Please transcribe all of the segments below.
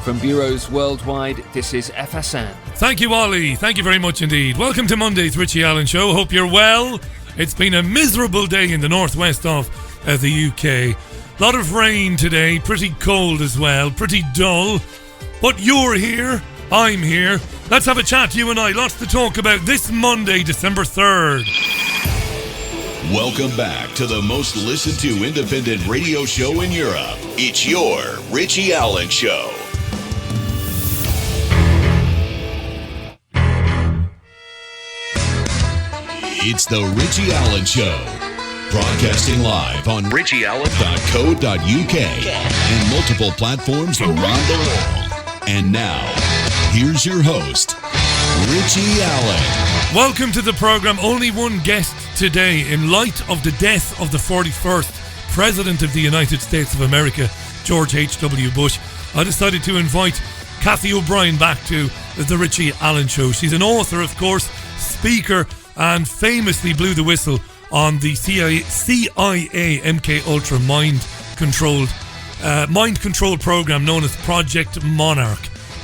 From bureaus worldwide, this is FSN. Thank you, Ollie. Thank you very much indeed. Welcome to Monday's Richie Allen Show. Hope you're well. It's been a miserable day in the northwest of the UK. A lot of rain today, pretty cold as well, pretty dull. But you're here, I'm here. Let's have a chat, you and I. Lots to talk about this Monday, December 3rd. Welcome back to the most listened to independent radio show in Europe. It's your Richie Allen Show. It's the Richie Allen Show, broadcasting live on richieallen.co.uk and multiple platforms around the world. And now, here's your host, Richie Allen. Welcome to the program. Only one guest today. In light of the death of the 41st President of the United States of America, George H.W. Bush, I decided to invite Cathy O'Brien back to the Richie Allen Show. She's an author, of course, speaker, and famously blew the whistle on the CIA MKUltra mind control program known as Project Monarch.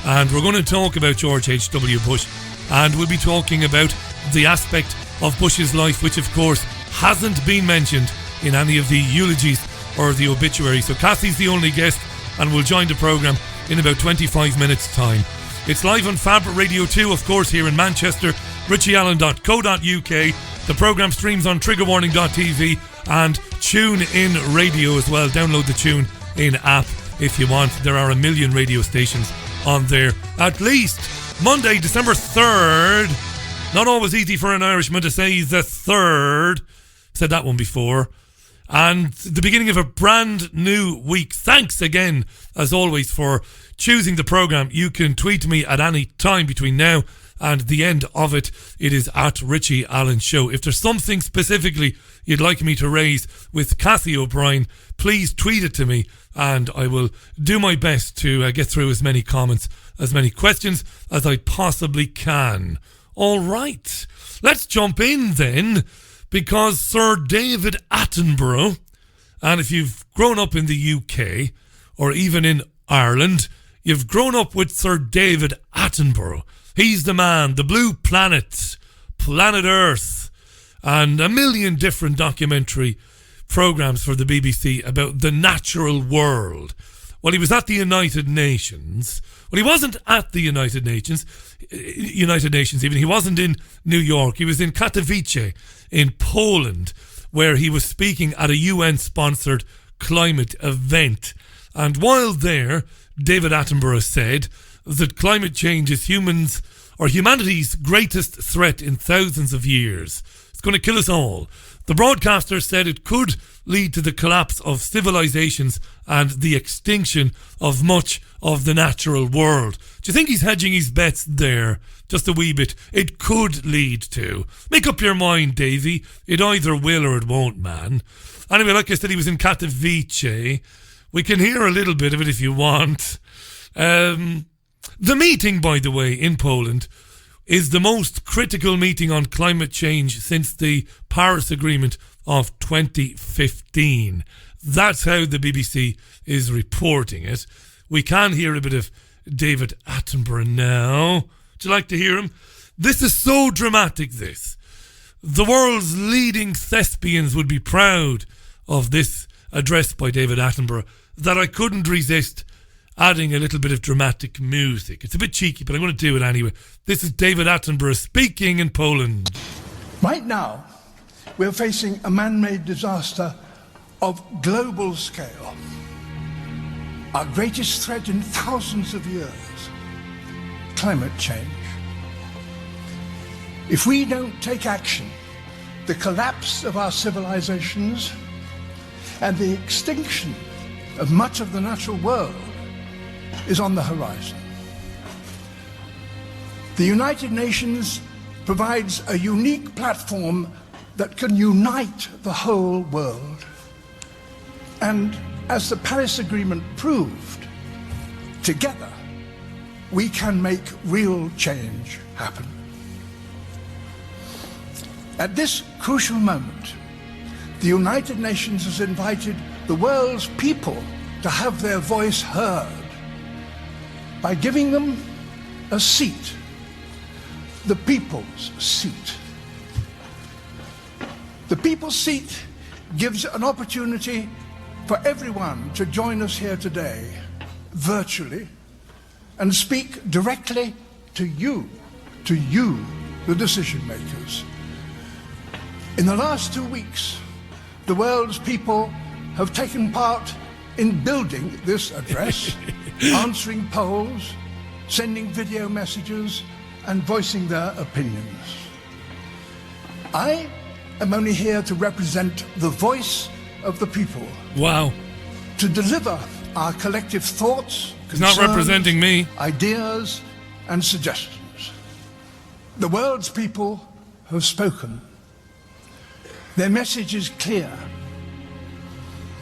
And we're going to talk about George H.W. Bush, and we'll be talking about the aspect of Bush's life which, of course, hasn't been mentioned in any of the eulogies or the obituaries. So Cathy's the only guest, and will join the program in about 25 minutes' time. It's live on Fab Radio 2, of course, here in Manchester, richieallen.co.uk. The programme streams on triggerwarning.tv and TuneIn Radio as well. Download the TuneIn app if you want. There are a million radio stations on there, at least. Monday, December 3rd. Not always easy for an Irishman to say the 3rd. Said that one before. And the beginning of a brand new week. Thanks again, as always, for choosing the programme. You can tweet me at any time between now and the end of it. It is at Richie Allen Show. If there's something specifically you'd like me to raise with Cathy O'Brien, please tweet it to me, and I will do my best to get through as many comments, as many questions as I possibly can. All right, let's jump in then, because Sir David Attenborough, and if you've grown up in the UK or even in Ireland, you've grown up with Sir David Attenborough. He's the man, the Blue Planet, Planet Earth, and a million different documentary programmes for the BBC about the natural world. Well, he was at the United Nations. Well, he wasn't at the United Nations even. He wasn't in New York. He was in Katowice in Poland, where he was speaking at a UN-sponsored climate event. And while there, David Attenborough said that climate change is humanity's greatest threat in thousands of years. It's going to kill us all. The broadcaster said it could lead to the collapse of civilizations and the extinction of much of the natural world. Do you think he's hedging his bets there? Just a wee bit. It could lead to. Make up your mind, Davey. It either will or it won't, man. Anyway, like I said, he was in Katowice. We can hear a little bit of it if you want. The meeting, by the way, in Poland is the most critical meeting on climate change since the Paris Agreement of 2015. That's how the BBC is reporting it. We can hear a bit of David Attenborough now. Would you like to hear him? This is so dramatic, this. The world's leading thespians would be proud of this address by David Attenborough that I couldn't resist adding a little bit of dramatic music. It's a bit cheeky, but I'm going to do it anyway. This is David Attenborough speaking in Poland. Right now, we're facing a man-made disaster of global scale. Our greatest threat in thousands of years, climate change. If we don't take action, the collapse of our civilizations and the extinction of much of the natural world is on the horizon. The United Nations provides a unique platform that can unite the whole world. And as the Paris Agreement proved, together we can make real change happen. At this crucial moment, the United Nations has invited the world's people to have their voice heard. by giving them a seat, the people's seat. The people's seat gives an opportunity for everyone to join us here today, virtually, and speak directly to you, the decision makers. In the last 2 weeks, the world's people have taken part in building this address, answering polls, sending video messages, and voicing their opinions. I am only here to represent the voice of the people. Wow. To deliver our collective thoughts, He's not representing me. Ideas and suggestions. The world's people have spoken. Their message is clear.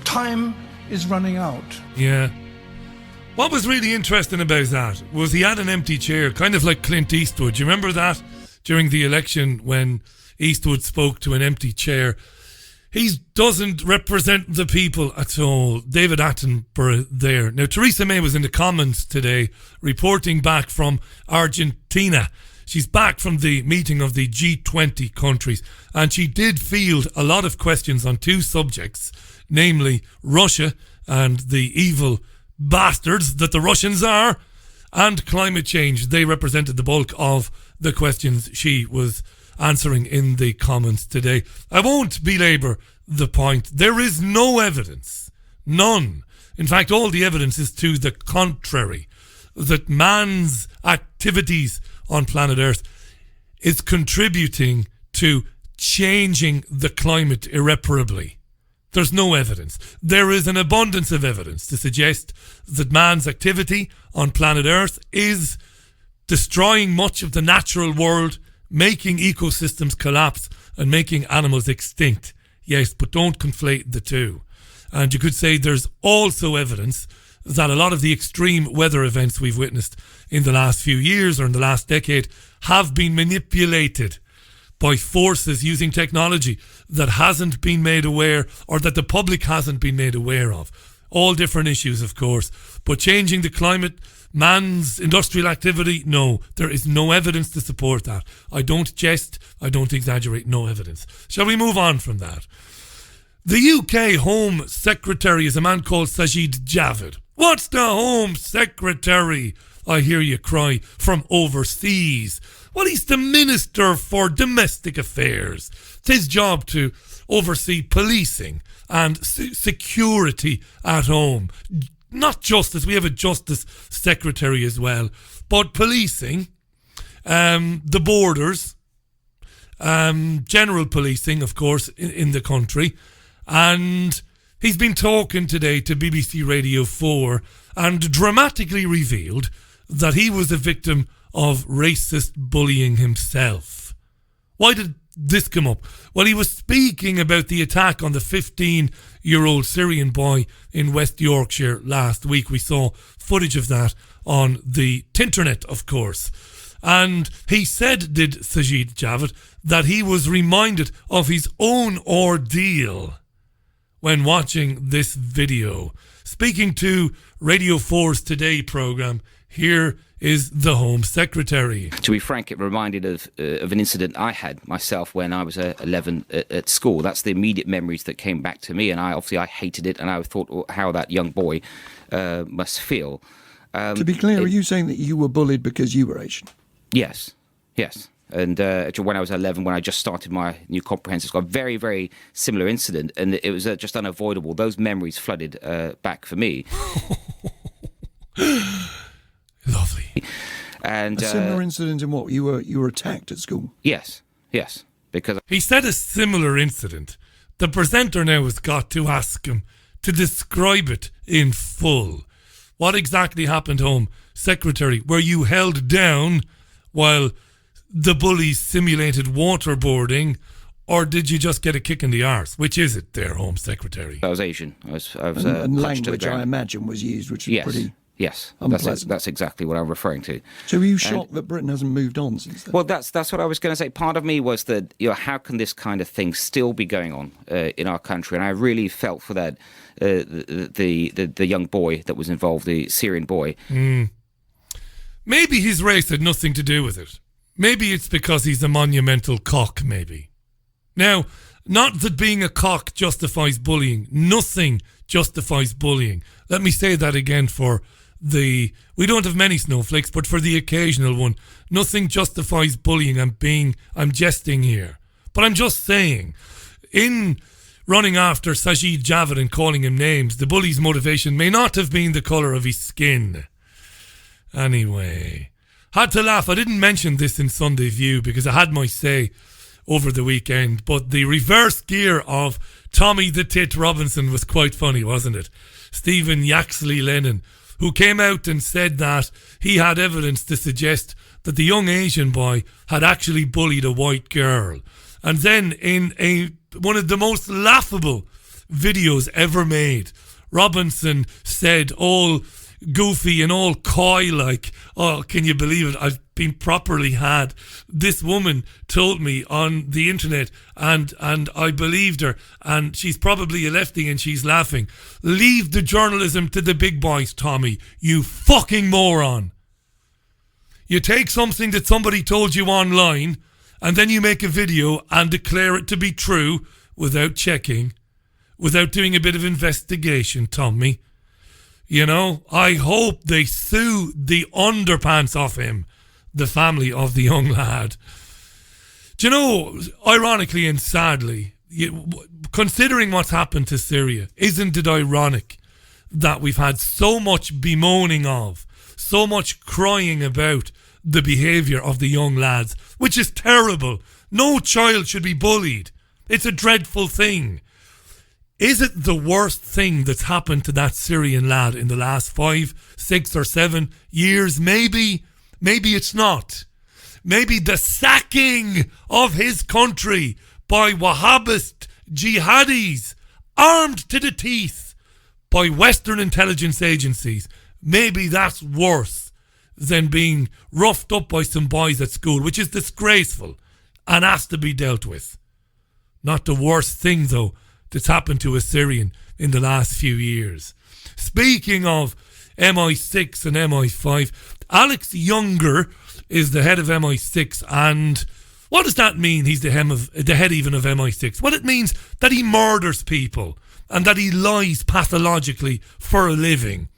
Time is running out. Yeah. What was really interesting about that was he had an empty chair, kind of like Clint Eastwood. Do you remember that during the election when Eastwood spoke to an empty chair? He doesn't represent the people at all. David Attenborough there. Now, Theresa May was in the comments today reporting back from Argentina. She's back from the meeting of the G20 countries, and she did field a lot of questions on two subjects, namely Russia and the evil bastards that the Russians are, and climate change. They represented the bulk of the questions she was answering in the comments today. I won't belabour the point. There is no evidence, none. In fact, all the evidence is to the contrary, that man's activities on planet Earth is contributing to changing the climate irreparably. There's no evidence. There is an abundance of evidence to suggest that man's activity on planet Earth is destroying much of the natural world, making ecosystems collapse and making animals extinct. Yes, but don't conflate the two. And you could say there's also evidence that a lot of the extreme weather events we've witnessed in the last few years or in the last decade have been manipulated by forces using technology that hasn't been made aware, or that the public hasn't been made aware of. All different issues, of course. But changing the climate, man's industrial activity, no. There is no evidence to support that. I don't jest, I don't exaggerate, no evidence. Shall we move on from that? The UK Home Secretary is a man called Sajid Javid. What's the Home Secretary? I hear you cry from overseas. Well, he's the Minister for Domestic Affairs. It's his job to oversee policing and security at home. Not justice, we have a Justice Secretary as well, but policing, the borders, general policing, of course, in the country. And he's been talking today to BBC Radio 4 and dramatically revealed that he was a victim of racist bullying himself. Why did this come up? Well, he was speaking about the attack on the 15-year-old Syrian boy in West Yorkshire last week. We saw footage of that on the Tinternet, of course. And he said, did Sajid Javid, that he was reminded of his own ordeal when watching this video. Speaking to Radio 4's Today programme, here is the Home Secretary. To be frank, it reminded of an incident I had myself when I was 11 at school. That's the immediate memories that came back to me, and I hated it, and I thought how that young boy must feel. To be clear, are you saying that you were bullied because you were Asian? Yes. And when I was 11, when I just started my new comprehensive school, a very, very similar incident, and it was just unavoidable. Those memories flooded back for me. Lovely. And a similar incident in what? You were attacked at school? Yes, because he said a similar incident. The presenter now has got to ask him to describe it in full. What exactly happened, Home Secretary? Were you held down while the bullies simulated waterboarding, or did you just get a kick in the arse? Which is it there, Home Secretary? I was Asian. I was and language, I imagine, was used, which is pretty... Yes, that's exactly what I'm referring to. So were you shocked that Britain hasn't moved on since then? Well, that's what I was going to say. Part of me was that, how can this kind of thing still be going on in our country? And I really felt for that the young boy that was involved, the Syrian boy. Maybe his race had nothing to do with it. Maybe it's because he's a monumental cock, maybe. Now, not that being a cock justifies bullying. Nothing justifies bullying. Let me say that again for we don't have many snowflakes, but for the occasional one. Nothing justifies bullying. I'm jesting here. But I'm just saying, in running after Sajid Javid and calling him names, the bully's motivation may not have been the colour of his skin. Anyway, had to laugh. I didn't mention this in Sunday View because I had my say over the weekend, but the reverse gear of Tommy the Tit Robinson was quite funny, wasn't it? Stephen Yaxley Lennon, who came out and said that he had evidence to suggest that the young Asian boy had actually bullied a white girl. And then in one of the most laughable videos ever made, Robinson said, all goofy and all coy like, oh, can you believe it? I've been properly had. This woman told me on the internet and I believed her, and she's probably a lefty and she's laughing. Leave the journalism to the big boys, Tommy, you fucking moron. You take something that somebody told you online and then you make a video and declare it to be true without checking, without doing a bit of investigation, Tommy. You know, I hope they sue the underpants off him, the family of the young lad. Do you know, ironically and sadly, considering what's happened to Syria, isn't it ironic that we've had so much bemoaning of, so much crying about the behaviour of the young lads, which is terrible. No child should be bullied. It's a dreadful thing. Is it the worst thing that's happened to that Syrian lad in the last 5, 6 or 7 years? Maybe. Maybe it's not. Maybe the sacking of his country by Wahhabist jihadis armed to the teeth by Western intelligence agencies, maybe that's worse than being roughed up by some boys at school, which is disgraceful and has to be dealt with. Not the worst thing, though, that's happened to a Syrian in the last few years. Speaking of MI6 and MI5, Alex Younger is the head of MI6, and what does that mean? He's the head even of MI6. Well, it means that he murders people and that he lies pathologically for a living.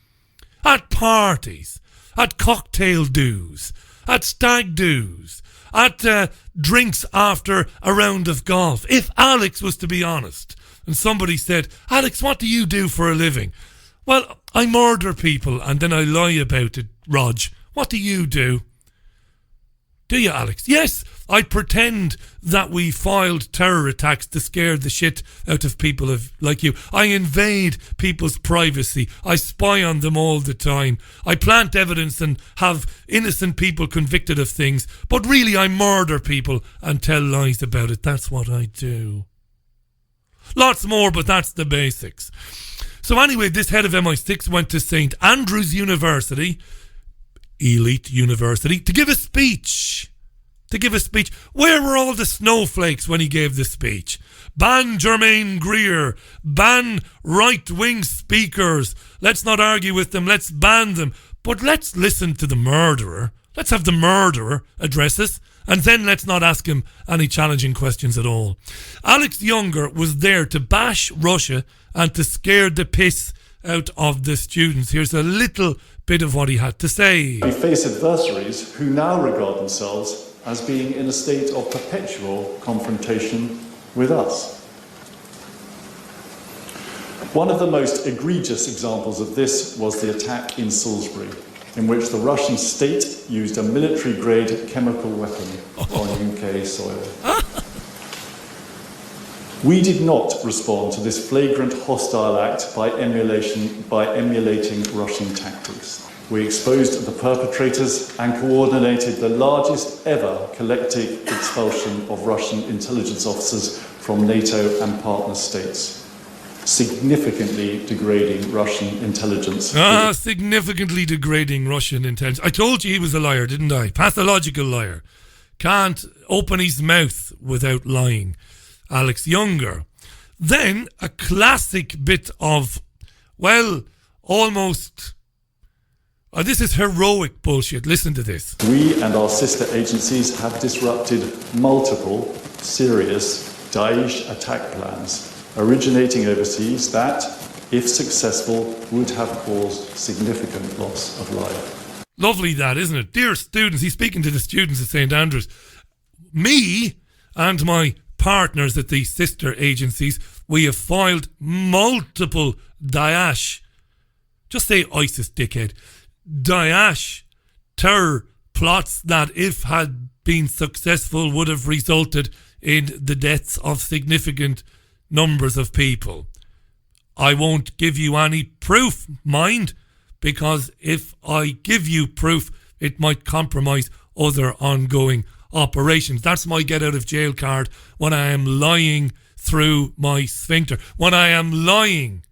At parties, at cocktail do's, at stag do's, at drinks after a round of golf. If Alex was to be honest, and somebody said, Alex, what do you do for a living? Well, I murder people and then I lie about it, Rog. What do you do? Do you, Alex? Yes, I pretend that we filed terror attacks to scare the shit out of people like you. I invade people's privacy. I spy on them all the time. I plant evidence and have innocent people convicted of things. But really, I murder people and tell lies about it. That's what I do. Lots more, but that's the basics. So anyway, this head of MI6 went to St. Andrews University, elite university, to give a speech. Where were all the snowflakes when he gave the speech? Ban Germaine Greer. Ban right-wing speakers. Let's not argue with them. Let's ban them. But let's listen to the murderer. Let's have the murderer address us. And then let's not ask him any challenging questions at all. Alex Younger was there to bash Russia and to scare the piss out of the students. Here's a little bit of what he had to say. We face adversaries who now regard themselves as being in a state of perpetual confrontation with us. One of the most egregious examples of this was the attack in Salisbury, in which the Russian state used a military-grade chemical weapon on UK soil. We did not respond to this flagrant hostile act by emulating Russian tactics. We exposed the perpetrators and coordinated the largest ever collective expulsion of Russian intelligence officers from NATO and partner states, significantly degrading Russian intelligence. Significantly degrading Russian intelligence. I told you he was a liar, didn't I? Pathological liar. Can't open his mouth without lying. Alex Younger. Then a classic bit of, well, almost This is heroic bullshit. Listen to this. We and our sister agencies have disrupted multiple serious Daesh attack plans originating overseas that, if successful, would have caused significant loss of life. Lovely that, isn't it? Dear students, he's speaking to the students at St. Andrews. Me and my partners at the sister agencies, we have filed multiple Daesh, just say ISIS, dickhead, Daesh terror plots that, if had been successful, would have resulted in the deaths of significant numbers of people. I won't give you any proof, mind, because if I give you proof, it might compromise other ongoing operations. That's my get out of jail card when I am lying through my sphincter. When I am lying,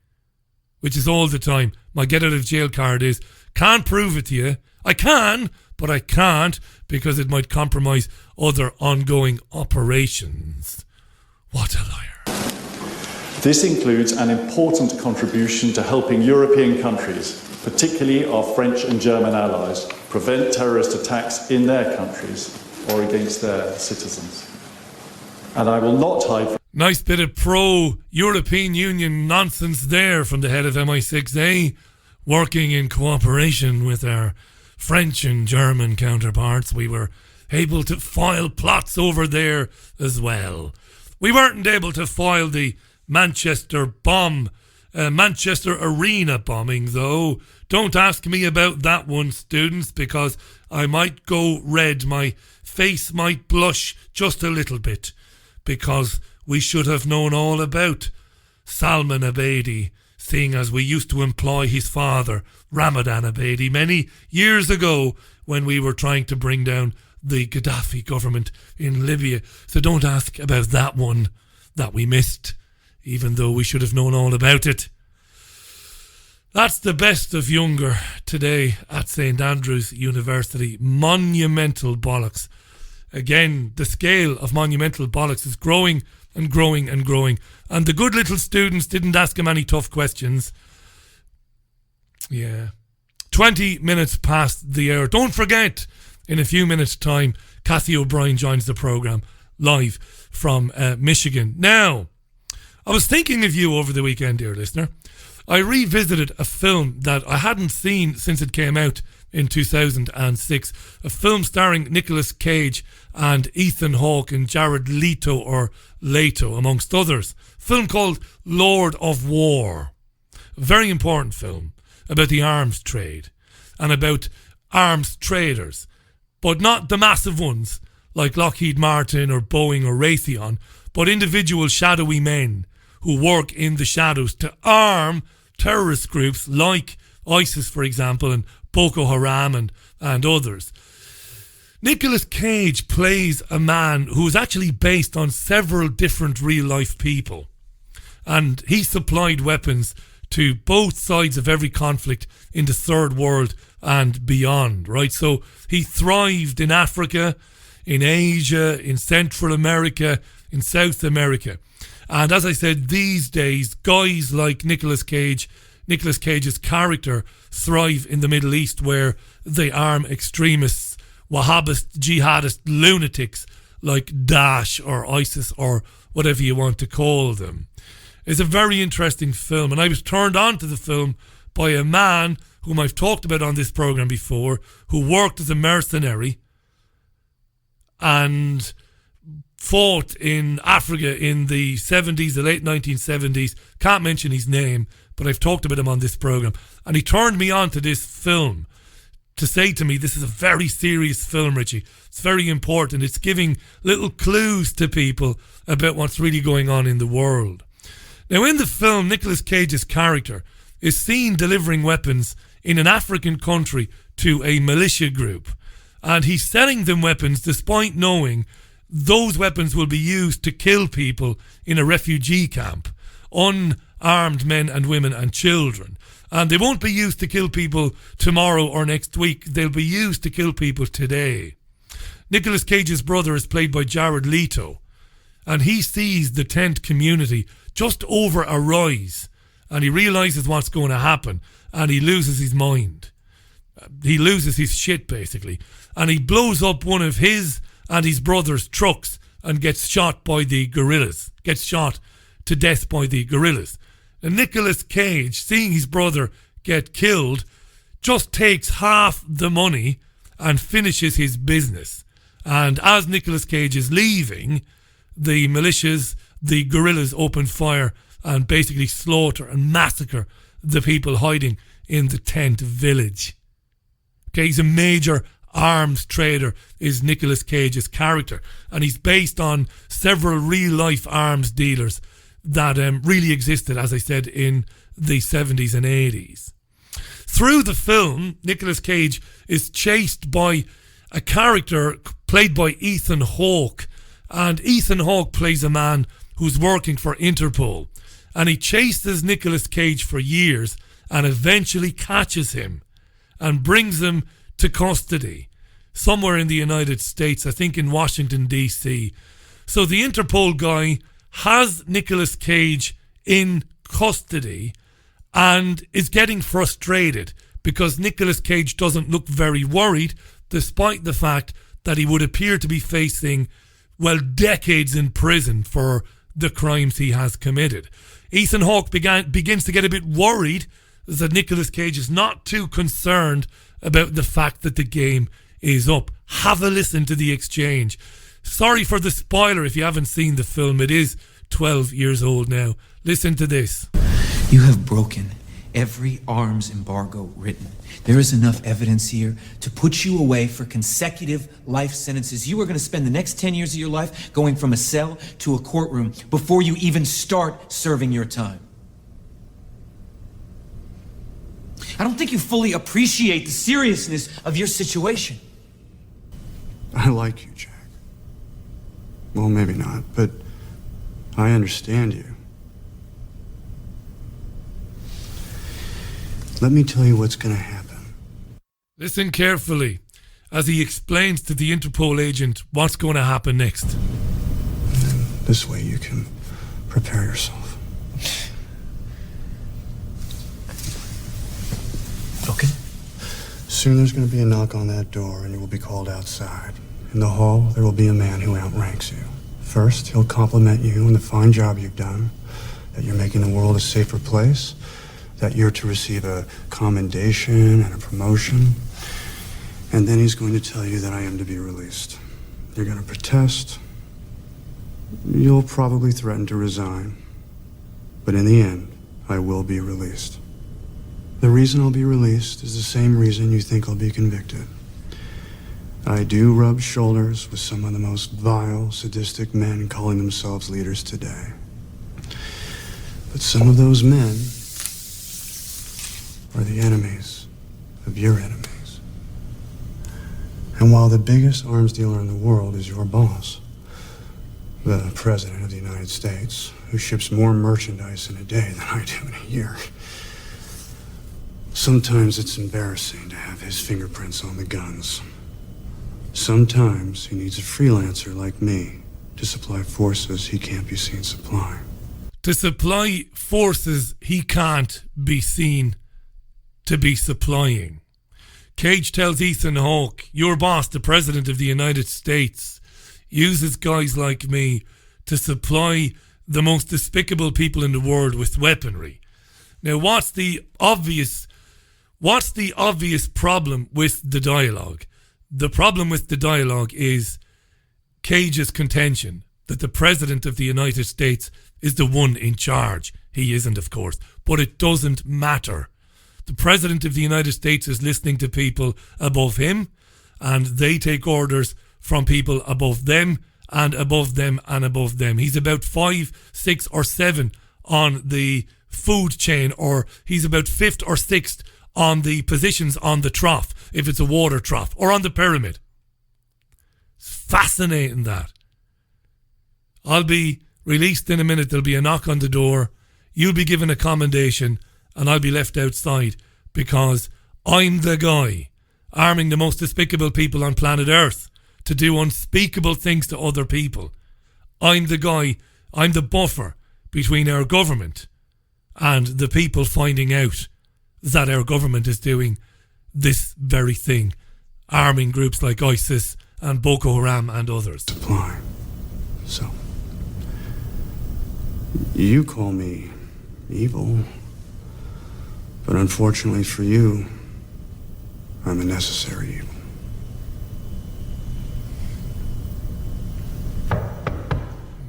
which is all the time, my get out of jail card is, can't prove it to you. I can, but I can't because it might compromise other ongoing operations. What a liar. This includes an important contribution to helping European countries, particularly our French and German allies, prevent terrorist attacks in their countries or against their citizens. And I will not hide from... Nice bit of pro-European Union nonsense there from the head of MI6A, working in cooperation with our French and German counterparts. We were able to file plots over there as well. We weren't able to file the Manchester Arena bombing, though. Don't ask me about that one, students, because I might go red. My face might blush just a little bit, because we should have known all about Salman Abedi, seeing as we used to employ his father, Ramadan Abedi, many years ago when we were trying to bring down the Gaddafi government in Libya. So don't ask about that one that we missed, even though we should have known all about it. That's the best of Younger today at St. Andrews University. Monumental bollocks. Again, the scale of monumental bollocks is growing and growing and growing. And the good little students didn't ask him any tough questions. Yeah. 20 minutes past the hour. Don't forget, in a few minutes' time, Cathy O'Brien joins the programme live from Michigan. Now, I was thinking of you over the weekend, dear listener. I revisited a film that I hadn't seen since it came out in 2006. A film starring Nicolas Cage and Ethan Hawke and Jared Leto, or Leto, amongst others. A film called Lord of War. A very important film about the arms trade and about arms traders, but not the massive ones like Lockheed Martin or Boeing or Raytheon, but individual shadowy men who work in the shadows to arm terrorist groups like ISIS, for example, and Boko Haram and others. Nicolas Cage plays a man who is actually based on several different real-life people, and he supplied weapons to both sides of every conflict in the third world and beyond, right? So he thrived in Africa, in Asia, in Central America, in South America. And as I said, these days, guys like Nicolas Cage's character thrive in the Middle East, where they arm extremists, Wahhabist, jihadist lunatics like Daesh or ISIS or whatever you want to call them. It's a very interesting film, and I was turned on to the film by a man whom I've talked about on this programme before, who worked as a mercenary and fought in Africa in the 70s, the late 1970s. Can't mention his name, but I've talked about him on this programme. And he turned me on to this film to say to me, this is a very serious film, Richie. It's very important. It's giving little clues to people about what's really going on in the world. Now, in the film, Nicolas Cage's character is seen delivering weapons in an African country to a militia group. And he's selling them weapons despite knowing those weapons will be used to kill people in a refugee camp, unarmed men and women and children. And they won't be used to kill people tomorrow or next week. They'll be used to kill people today. Nicolas Cage's brother is played by Jared Leto, and he sees the tent community just over a rise, and he realises what's going to happen, and he loses his mind. He loses his shit, basically. And he blows up one of his and his brother's trucks and gets shot by the guerrillas. Gets shot to death by the guerrillas. And Nicolas Cage, seeing his brother get killed, just takes half the money and finishes his business. And as Nicolas Cage is leaving, the militias, the guerrillas open fire and basically slaughter and massacre the people hiding in the tent village. Okay, he's a major arms trader, is Nicolas Cage's character, and he's based on several real-life arms dealers that really existed, as I said, in the 70s and 80s. Through the film, Nicolas Cage is chased by a character played by Ethan Hawke, and Ethan Hawke plays a man who's working for Interpol, and he chases Nicolas Cage for years and eventually catches him and brings him to custody somewhere in the United States, I think in Washington, D.C. So the Interpol guy has Nicolas Cage in custody and is getting frustrated because Nicolas Cage doesn't look very worried, despite the fact that he would appear to be facing, well, decades in prison for the crimes he has committed. Ethan Hawke begins to get a bit worried that Nicolas Cage is not too concerned about the fact that the game is up. Have a listen to the exchange. Sorry for the spoiler if you haven't seen the film. It is 12 years old now. Listen to this. You have broken every arms embargo written. There is enough evidence here to put you away for consecutive life sentences. You are going to spend the next 10 years of your life going from a cell to a courtroom before you even start serving your time. I don't think you fully appreciate the seriousness of your situation. I like you, Jack. Well, maybe not, but I understand you. Let me tell you what's going to happen. Listen carefully as he explains to the Interpol agent what's going to happen next. And this way you can prepare yourself. Okay. Soon there's going to be a knock on that door and you will be called outside. In the hall, there will be a man who outranks you. First, he'll compliment you on the fine job you've done, that you're making the world a safer place, that you're to receive a commendation and a promotion. And then he's going to tell you that I am to be released. You're going to protest. You'll probably threaten to resign. But in the end, I will be released. The reason I'll be released is the same reason you think I'll be convicted. I do rub shoulders with some of the most vile, sadistic men calling themselves leaders today. But some of those men are the enemies of your enemies. And while the biggest arms dealer in the world is your boss, the President of the United States, who ships more merchandise in a day than I do in a year, sometimes it's embarrassing to have his fingerprints on the guns. Sometimes he needs a freelancer like me to supply forces he can't be seen supplying. To supply forces he can't be seen to be supplying. Cage tells Ethan Hawke, your boss, the President of the United States, uses guys like me to supply the most despicable people in the world with weaponry. Now, what's the obvious problem with the dialogue? The problem with the dialogue is Cage's contention that the President of the United States is the one in charge. He isn't, of course, but it doesn't matter. The President of the United States is listening to people above him, and they take orders from people above them and above them and above them. He's about 5, 6 or 7 on the food chain, or he's about 5th or 6th on the positions on the trough, if it's a water trough, or on the pyramid. It's fascinating that. I'll be released in a minute. There'll be a knock on the door. You'll be given a commendation, and I'll be left outside because I'm the guy arming the most despicable people on planet Earth to do unspeakable things to other people. I'm the guy, I'm the buffer between our government and the people finding out that our government is doing this very thing, arming groups like ISIS and Boko Haram and others. Supply. So, you call me evil, but unfortunately for you, I'm a necessary evil.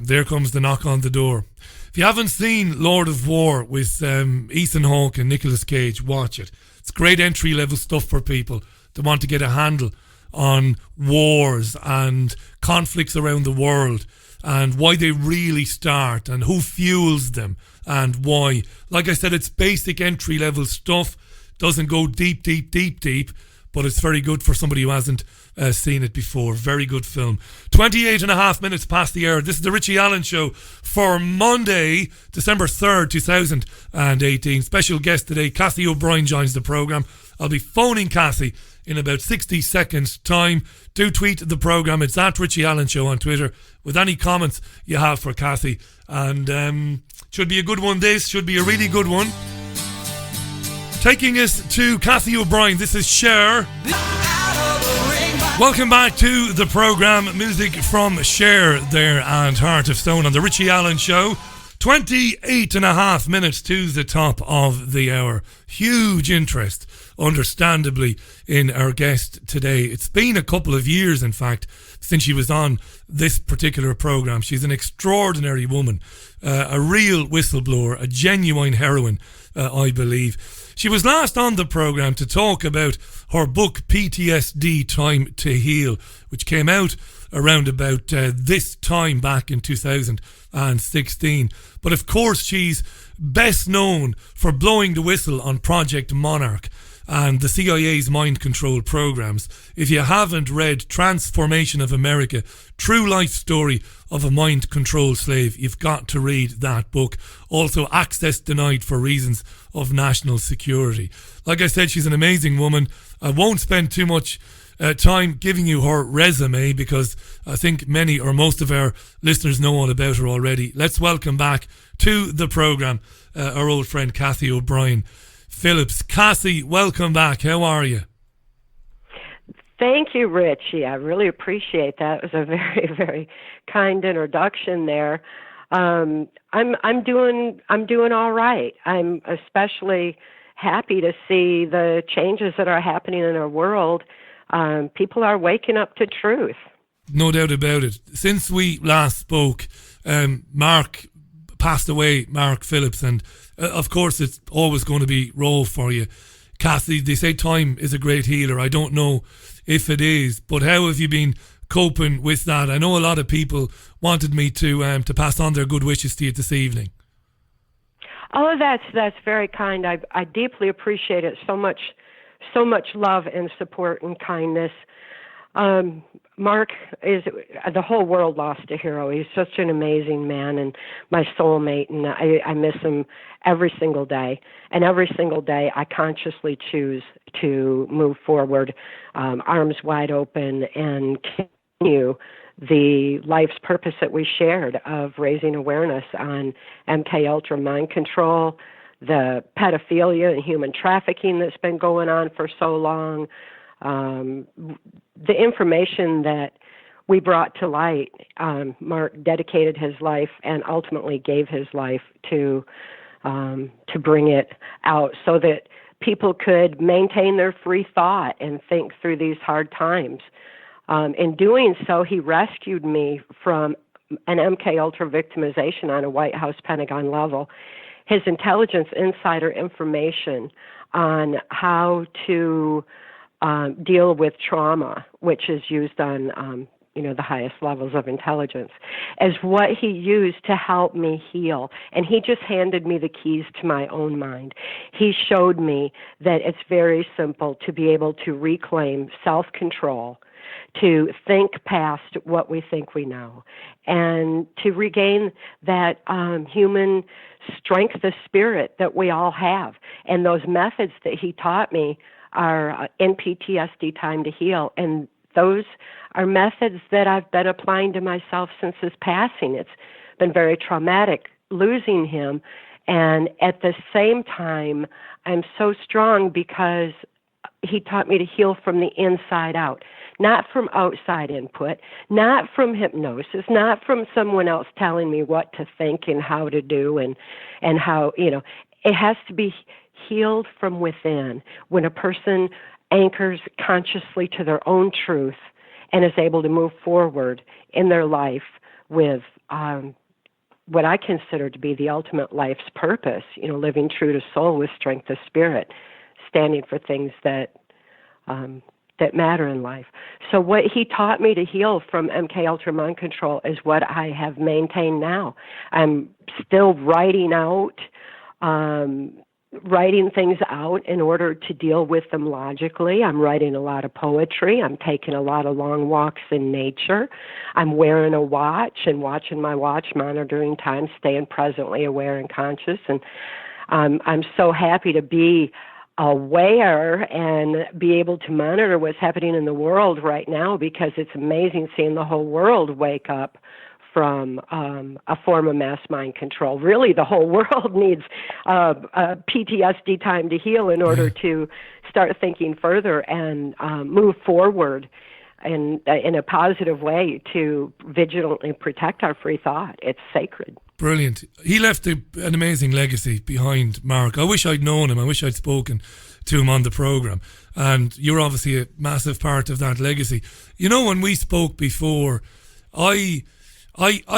There comes the knock on the door. If you haven't seen Lord of War with Ethan Hawke and Nicolas Cage, watch it. It's great entry-level stuff for people that want to get a handle on wars and conflicts around the world and why they really start and who fuels them and why. Like I said, it's basic entry-level stuff. Doesn't go deep, but it's very good for somebody who hasn't seen it before. Very good film. 28 and a half minutes past the hour. This is the Richie Allen Show for Monday, December 3rd, 2018. Special guest today, Cathy O'Brien joins the programme. I'll be phoning Cathy in about 60 seconds time. Do tweet the programme. It's at Richie Allen Show on Twitter with any comments you have for Cathy. And should be a good one this. Should be a really good one. Taking us to Cathy O'Brien. This is Cher. Welcome back to the programme. Music from Cher there and Heart of Stone on the Richie Allen Show. 28 and a half minutes to the top of the hour. Huge interest, understandably, in our guest today. It's been a couple of years, in fact, since she was on this particular programme. She's an extraordinary woman, a real whistleblower, a genuine heroine, I believe. She was last on the programme to talk about her book PTSD, Time to Heal, which came out around about this time back in 2016. But of course, she's best known for blowing the whistle on Project Monarch and the CIA's mind control programs. If you haven't read Transformation of America, True Life Story of a Mind Control Slave, you've got to read that book. Also, Access Denied for Reasons of National Security. Like I said, she's an amazing woman. I won't spend too much time giving you her resume because I think many or most of our listeners know all about her already. Let's welcome back to the programme our old friend Cathy O'Brien Phillips. Cathy, welcome back. How are you? Thank you, Richie. I really appreciate that. It was a very, very kind introduction there. I'm doing all right. I'm especially happy to see the changes that are happening in our world. People are waking up to truth. No doubt about it. Since we last spoke, Mark passed away, Mark Phillips, and of course it's always going to be raw for you. Cathy, they say time is a great healer. I don't know if it is, but how have you been coping with that? I know a lot of people wanted me to pass on their good wishes to you this evening. Oh, that's very kind. I deeply appreciate it. So much love and support and kindness. Mark is, the whole world lost a hero. He's such an amazing man and my soulmate, and I miss him every single day. And every single day I consciously choose to move forward, arms wide open, and continue the life's purpose that we shared of raising awareness on MKUltra mind control, the pedophilia and human trafficking that's been going on for so long, the information that we brought to light. Mark dedicated his life and ultimately gave his life to bring it out so that people could maintain their free thought and think through these hard times. In doing so, he rescued me from an MKUltra victimization on a White House Pentagon level. His intelligence insider information on how to deal with trauma, which is used on the highest levels of intelligence, as what he used to help me heal. And he just handed me the keys to my own mind. He showed me that it's very simple to be able to reclaim self-control, to think past what we think we know, and to regain that human strength of spirit that we all have. And those methods that he taught me are in PTSD, Time to Heal, and those are methods that I've been applying to myself since his passing. It's been very traumatic losing him, and at the same time, I'm so strong because he taught me to heal from the inside out, not from outside input, not from hypnosis, not from someone else telling me what to think and how to do and how, it has to be healed from within. When a person anchors consciously to their own truth and is able to move forward in their life with what I consider to be the ultimate life's purpose, living true to soul with strength of spirit, standing for things that matter in life. So what he taught me to heal from MKUltra mind control is what I have maintained now. I'm still writing things out in order to deal with them logically. I'm writing a lot of poetry. I'm taking a lot of long walks in nature. I'm wearing a watch and watching my watch, monitoring time, staying presently aware and conscious. And I'm so happy to be aware and be able to monitor what's happening in the world right now, because it's amazing seeing the whole world wake up from a form of mass mind control. Really, the whole world needs PTSD time to heal in order to start thinking further and move forward in a positive way to vigilantly protect our free thought. It's sacred. Brilliant. He left an amazing legacy behind, Mark. I wish I'd known him. I wish I'd spoken to him on the programme. And you're obviously a massive part of that legacy. When we spoke before, I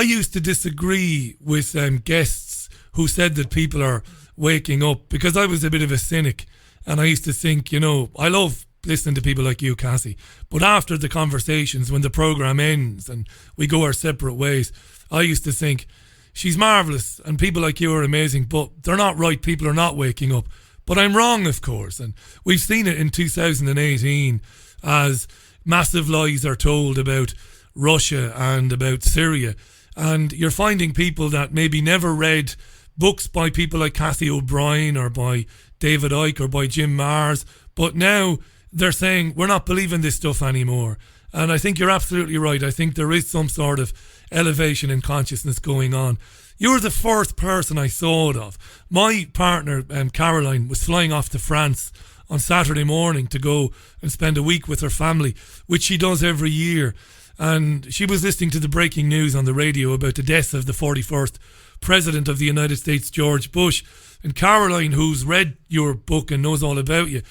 used to disagree with guests who said that people are waking up, because I was a bit of a cynic, and I used to think, I love listening to people like you, Cathy, but after the conversations, when the programme ends and we go our separate ways, I used to think, she's marvellous and people like you are amazing, but they're not right. People are not waking up. But I'm wrong, of course, and we've seen it in 2018 as massive lies are told about Russia and about Syria, and you're finding people that maybe never read books by people like Cathy O'Brien or by David Icke or by Jim Marrs, but now they're saying we're not believing this stuff anymore. And I think you're absolutely right. I think there is some sort of elevation in consciousness going on. You're the first person I saw it of. My partner, Caroline, was flying off to France on Saturday morning to go and spend a week with her family, which she does every year. And she was listening to the breaking news on the radio about the death of the 41st President of the United States, George Bush. And Caroline, who's read your book and knows all about you,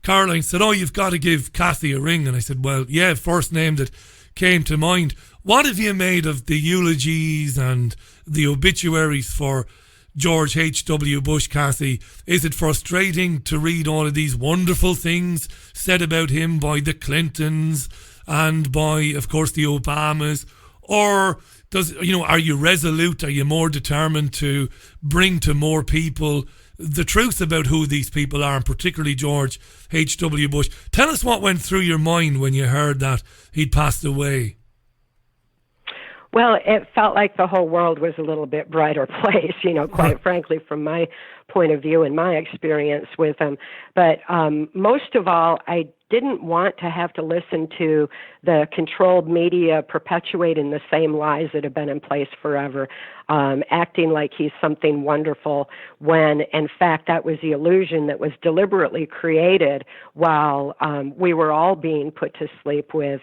Caroline said, you've got to give Cathy a ring. And I said, well, yeah, first name that came to mind. What have you made of the eulogies and the obituaries for George H.W. Bush, Cathy? Is it frustrating to read all of these wonderful things said about him by the Clintons and by, of course, the Obamas? Or are you resolute? Are you more determined to bring to more people the truth about who these people are, and particularly George H.W. Bush? Tell us what went through your mind when you heard that he'd passed away. Well, it felt like the whole world was a little bit brighter place, quite frankly, from my point of view and my experience with him. But most of all, I didn't want to have to listen to the controlled media perpetuating the same lies that have been in place forever, acting like he's something wonderful when, in fact, that was the illusion that was deliberately created while we were all being put to sleep with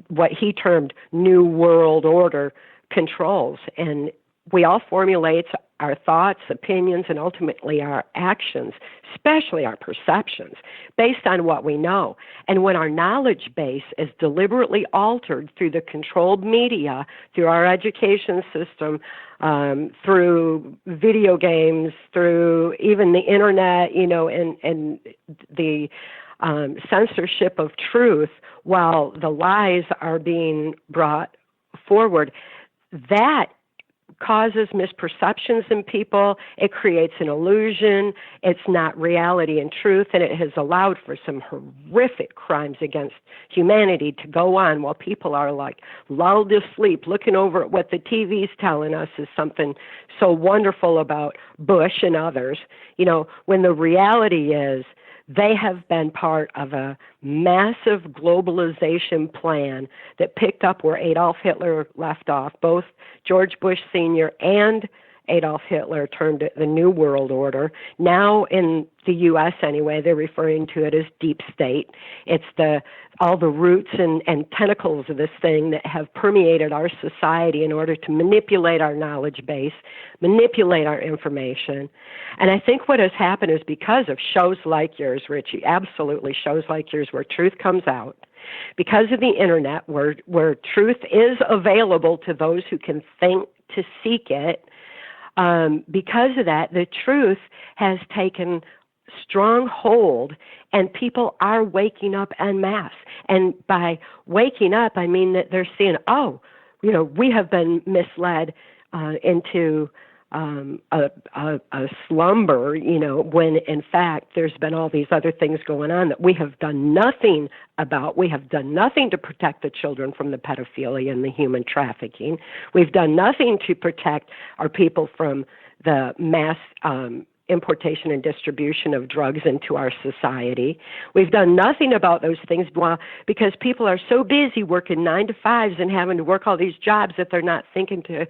what he termed New World Order controls. And we all formulate our thoughts, opinions, and ultimately our actions, especially our perceptions, based on what we know. And when our knowledge base is deliberately altered through the controlled media, through our education system, through video games, through even the internet, and the censorship of truth, while the lies are being brought forward, that causes misperceptions in people. It creates an illusion. It's not reality and truth, and it has allowed for some horrific crimes against humanity to go on while people are like lulled to sleep, looking over at what the TV's telling us is something so wonderful about Bush and others, when the reality is they have been part of a massive globalization plan that picked up where Adolf Hitler left off. Both George Bush Sr. and Adolf Hitler termed it the New World Order. Now in the U.S. anyway, they're referring to it as deep state. It's all the roots and tentacles of this thing that have permeated our society in order to manipulate our knowledge base, manipulate our information. And I think what has happened is because of shows like yours, Richie, absolutely shows like yours where truth comes out, because of the internet where truth is available to those who can think to seek it, because of that, the truth has taken strong hold, and people are waking up en masse. And by waking up, I mean that they're seeing, we have been misled into a slumber, when in fact there's been all these other things going on that we have done nothing about. We have done nothing to protect the children from the pedophilia and the human trafficking. We've done nothing to protect our people from the mass importation and distribution of drugs into our society. We've done nothing about those things because people are so busy working 9 to 5s and having to work all these jobs that they're not thinking to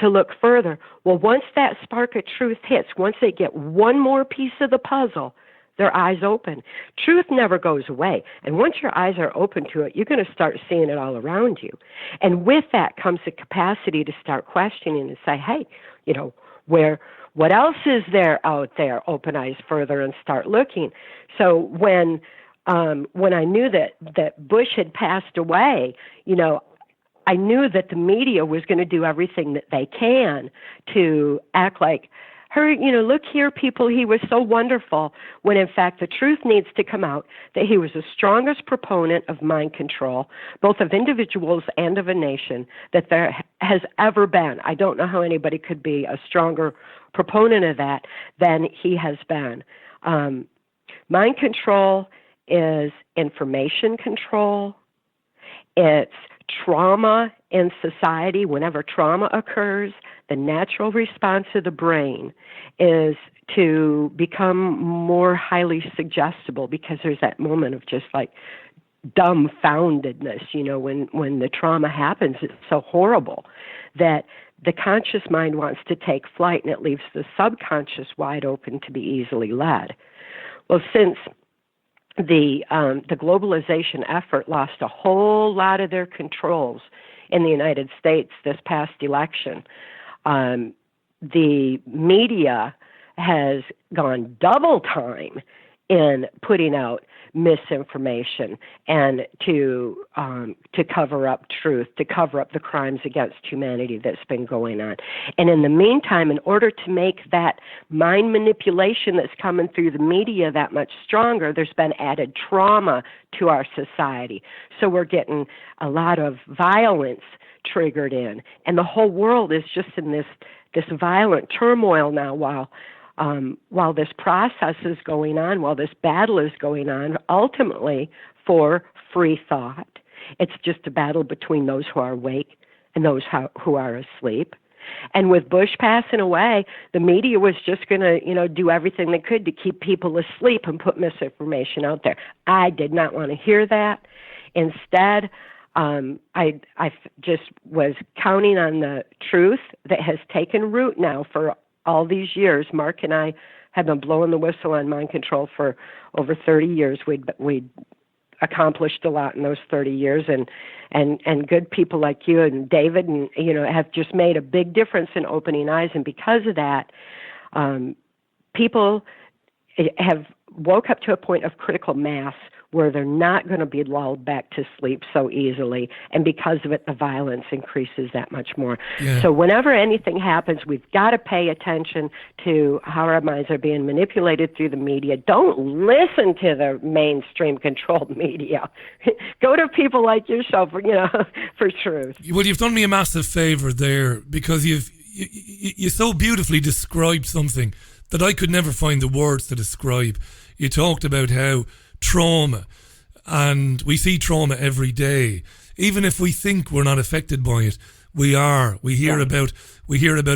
look further. Well, once that spark of truth hits, once they get one more piece of the puzzle, their eyes open. Truth never goes away. And once your eyes are open to it, you're going to start seeing it all around you. And with that comes the capacity to start questioning and say, hey, what else is there out there? Open eyes further and start looking. So when I knew that Bush had passed away, I knew that the media was going to do everything that they can to act like, look here, people, he was so wonderful, when in fact the truth needs to come out that he was the strongest proponent of mind control, both of individuals and of a nation, that there has ever been. I don't know how anybody could be a stronger proponent of that than he has been. Mind control is information control. It's trauma in society. Whenever trauma occurs, the natural response of the brain is to become more highly suggestible, because there's that moment of just like dumbfoundedness, when the trauma happens. It's so horrible that the conscious mind wants to take flight, and it leaves the subconscious wide open to be easily led. Well, since the globalization effort lost a whole lot of their controls in the United States this past election, the media has gone double time in putting out misinformation and to cover up truth, to cover up the crimes against humanity that's been going on. And in the meantime, in order to make that mind manipulation that's coming through the media that much stronger, there's been added trauma to our society. So we're getting a lot of violence triggered in, and the whole world is just in this violent turmoil now while this process is going on, while this battle is going on, ultimately for free thought. It's just a battle between those who are awake and those who are asleep. And with Bush passing away, the media was just going to, do everything they could to keep people asleep and put misinformation out there. I did not want to hear that. Instead, I just was counting on the truth that has taken root now for all these years. Mark and I have been blowing the whistle on mind control for over 30 years. We'd accomplished a lot in those 30 years, and good people like you and David and have just made a big difference in opening eyes. And because of that, people have woke up to a point of critical mass where they're not going to be lulled back to sleep so easily. And because of it, the violence increases that much more. Yeah. So whenever anything happens, we've got to pay attention to how our minds are being manipulated through the media. Don't listen to the mainstream controlled media. Go to people like yourself, for truth. Well, you've done me a massive favor there, because you so beautifully described something that I could never find the words to describe. You talked about how trauma, and we see trauma every day. Even if we think we're not affected by it, we are. We hear about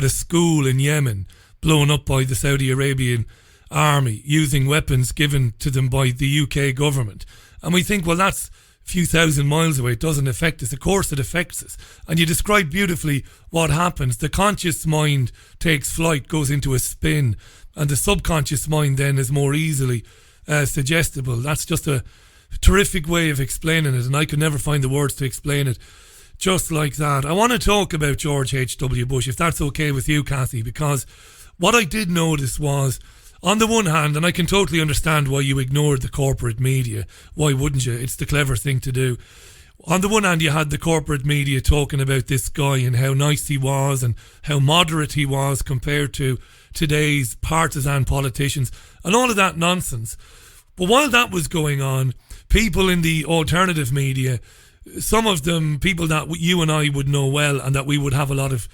a school in Yemen blown up by the Saudi Arabian army using weapons given to them by the UK government, and we think, well, that's few thousand miles away, it doesn't affect us. Of course it affects us. And you describe beautifully what happens. The conscious mind takes flight, goes into a spin, and the subconscious mind then is more easily suggestible. That's just a terrific way of explaining it, and I could never find the words to explain it just like that. I want to talk about George H.W. Bush, if that's okay with you, Cathy, because what I did notice was, on the one hand, and I can totally understand why you ignored the corporate media. Why wouldn't you? It's the clever thing to do. On the one hand, you had the corporate media talking about this guy and how nice he was and how moderate he was compared to today's partisan politicians and all of that nonsense. But while that was going on, people in the alternative media, some of them people that you and I would know well and that we would have a lot of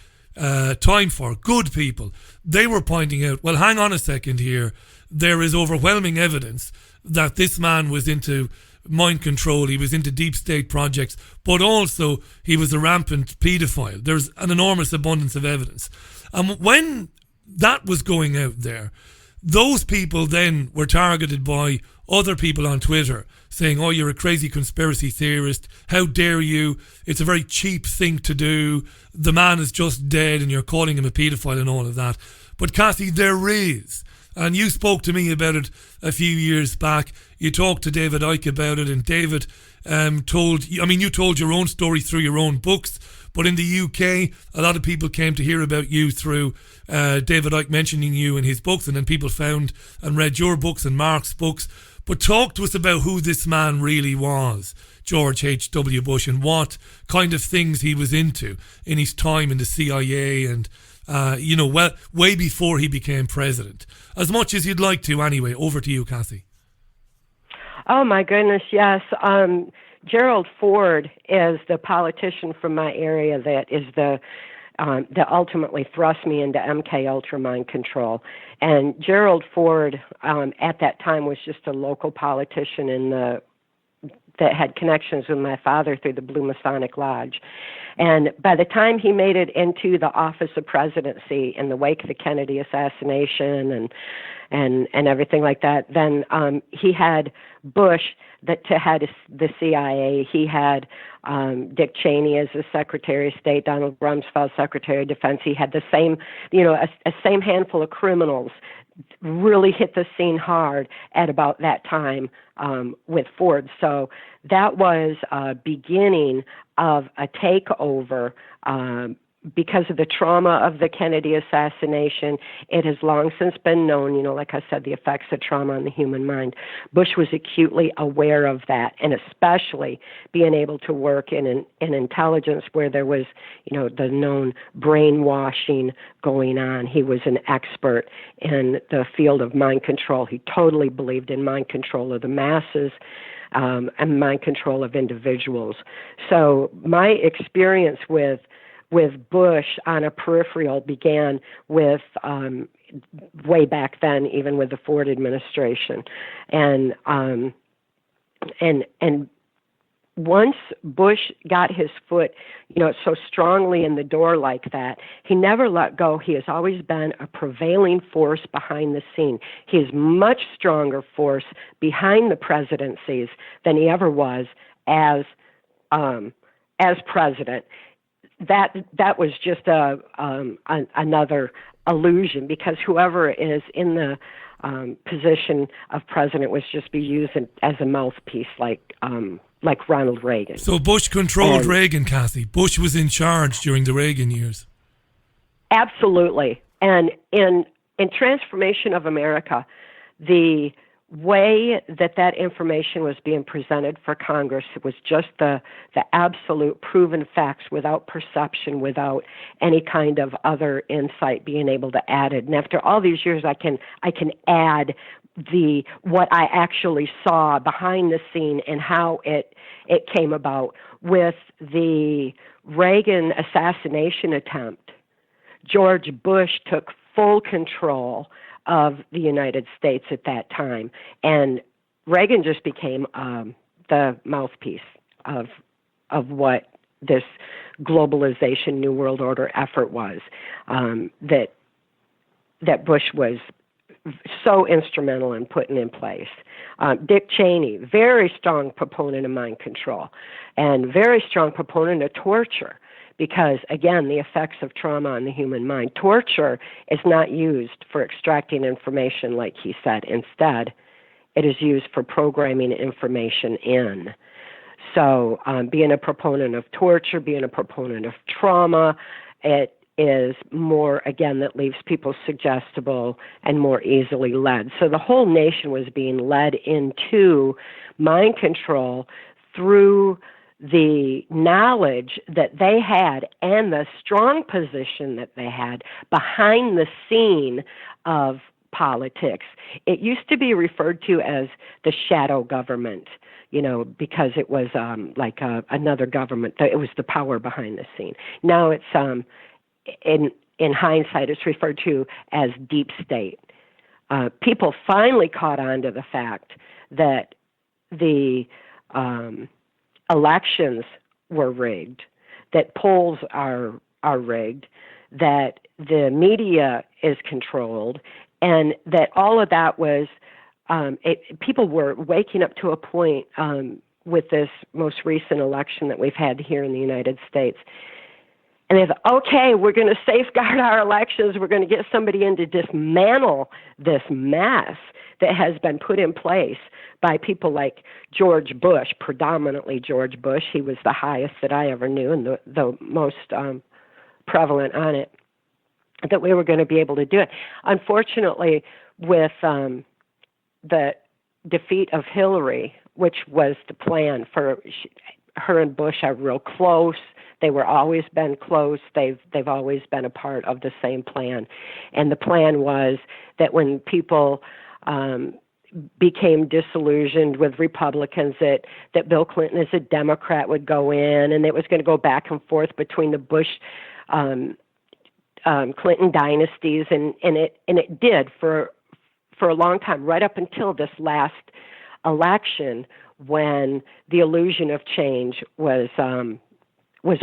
time for, good people, they were pointing out, well, hang on a second here, there is overwhelming evidence that this man was into mind control, he was into deep state projects, but also he was a rampant paedophile. There's an enormous abundance of evidence. And when that was going out there, those people then were targeted by other people on Twitter saying, oh, you're a crazy conspiracy theorist, how dare you, it's a very cheap thing to do, the man is just dead and you're calling him a paedophile and all of that. But Cathy, there is, and you spoke to me about it a few years back, you talked to David Icke about it, and David you told your own story through your own books, but in the UK, a lot of people came to hear about you through David Icke mentioning you in his books, and then people found and read your books and Mark's books. But talk to us about who this man really was, George H.W. Bush, and what kind of things he was into in his time in the CIA and, way before he became president. As much as you'd like to anyway. Over to you, Cathy. Oh, my goodness, yes. Gerald Ford is the politician from my area that is that ultimately thrust me into MKUltra mind control. And Gerald Ford, at that time, was just a local politician that had connections with my father through the Blue Masonic Lodge. And by the time he made it into the office of presidency in the wake of the Kennedy assassination and everything like that, then he had Bush to head the CIA. He had Dick Cheney as the Secretary of State, Donald Rumsfeld, Secretary of Defense. He had the same, a same handful of criminals really hit the scene hard at about that time with Ford. So that was a beginning of a takeover because of the trauma of the Kennedy assassination. It has long since been known, like I said, the effects of trauma on the human mind. Bush was acutely aware of that, and especially being able to work in intelligence where there was, the known brainwashing going on. He was an expert in the field of mind control. He totally believed in mind control of the masses and mind control of individuals. So my experience with Bush on a peripheral began with way back then, even with the Ford administration, and once Bush got his foot, so strongly in the door like that, he never let go. He has always been a prevailing force behind the scene. He is much stronger force behind the presidencies than he ever was as president. That was just another illusion, because whoever is in the position of president was just be used as a mouthpiece, like Ronald Reagan. So Bush controlled Reagan, Cathy. Bush was in charge during the Reagan years. Absolutely. And in Transformation of America, the way that information was being presented for Congress, it was just the absolute proven facts without perception, without any kind of other insight being able to add it. And after all these years, I can add what I actually saw behind the scene and how it came about. With the Reagan assassination attempt, George Bush took full control of the United States at that time, and Reagan just became the mouthpiece of what this globalization, New World Order effort was, that Bush was so instrumental in putting in place. Dick Cheney, very strong proponent of mind control and very strong proponent of torture because, again, the effects of trauma on the human mind. Torture is not used for extracting information, like he said. Instead, it is used for programming information in. So being a proponent of torture, being a proponent of trauma, it is more, again, that leaves people suggestible and more easily led. So the whole nation was being led into mind control through the knowledge that they had and the strong position that they had behind the scene of politics. It used to be referred to as the shadow government, because it was like another government. It was the power behind the scene. Now it's in hindsight, it's referred to as deep state. People finally caught on to the fact that the elections were rigged, that polls are rigged, that the media is controlled, and that all of that was, people were waking up to a point with this most recent election that we've had here in the United States. And they thought, okay, we're going to safeguard our elections. We're going to get somebody in to dismantle this mess that has been put in place by people like George Bush, predominantly George Bush. He was the highest that I ever knew and the most prevalent on it, that we were going to be able to do it. Unfortunately, with the defeat of Hillary, which was the plan for her and Bush are real close. They were always been close. They've always been a part of the same plan. And the plan was that when people became disillusioned with Republicans, that Bill Clinton as a Democrat would go in, and it was going to go back and forth between the Bush Clinton dynasties, and it did for a long time, right up until this last election, when the illusion of change was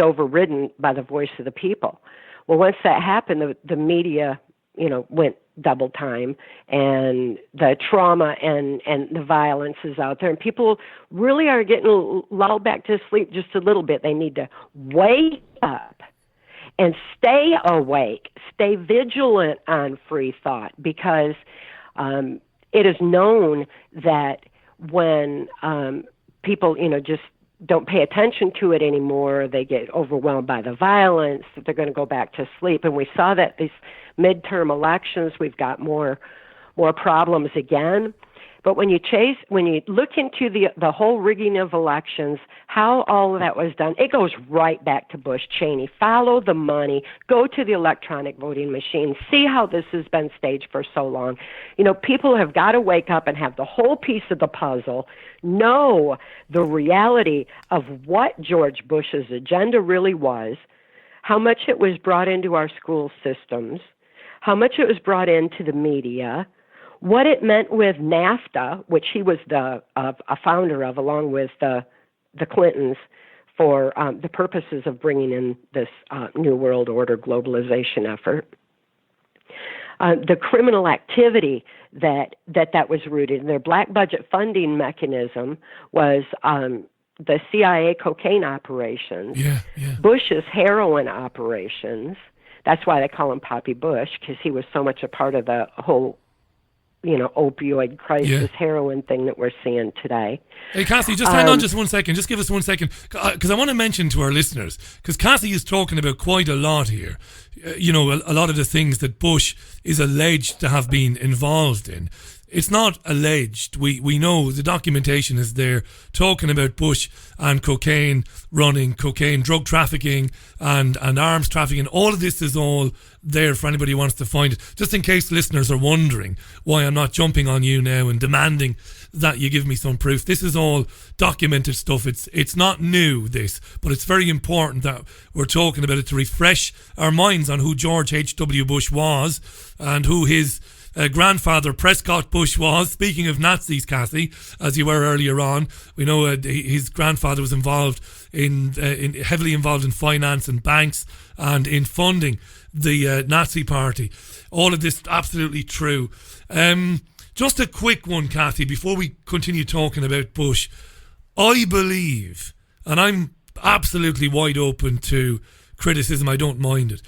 overridden by the voice of the people. Well, once that happened, the media, went double time, and the trauma and the violence is out there, and people really are getting lulled back to sleep just a little bit. They need to wake up and stay awake, stay vigilant on free thought, because it is known that when people, just don't pay attention to it anymore, they get overwhelmed by the violence, that they're going to go back to sleep. And we saw that these midterm elections, we've got more problems again. But when you look into the whole rigging of elections, how all of that was done, it goes right back to Bush, Cheney. Follow the money, go to the electronic voting machine, see how this has been staged for so long. People have got to wake up and have the whole piece of the puzzle, know the reality of what George Bush's agenda really was, how much it was brought into our school systems, how much it was brought into the media, what it meant with NAFTA, which he was a founder of, along with the Clintons, for the purposes of bringing in this New World Order globalization effort. The criminal activity that was rooted in their black budget funding mechanism was the CIA cocaine operations, Bush's heroin operations. That's why they call him Poppy Bush, because he was so much a part of the whole opioid crisis, heroin thing that we're seeing today. Hey, Cathy, just hang on just 1 second. Just give us 1 second. Because I want to mention to our listeners, because Cathy is talking about quite a lot here. A lot of the things that Bush is alleged to have been involved in. It's not alleged. We know the documentation is there talking about Bush and cocaine running, cocaine, drug trafficking and arms trafficking. All of this is all there for anybody who wants to find it. Just in case listeners are wondering why I'm not jumping on you now and demanding that you give me some proof. This is all documented stuff. It's not new, this, but it's very important that we're talking about it to refresh our minds on who George H.W. Bush was and who his grandfather Prescott Bush was. Speaking of Nazis, Cathy, as you were earlier on, we know his grandfather was involved heavily involved in finance and banks and in funding the Nazi Party. All of this absolutely true. Just a quick one, Cathy, before we continue talking about Bush. I believe, and I'm absolutely wide open to criticism, I don't mind it.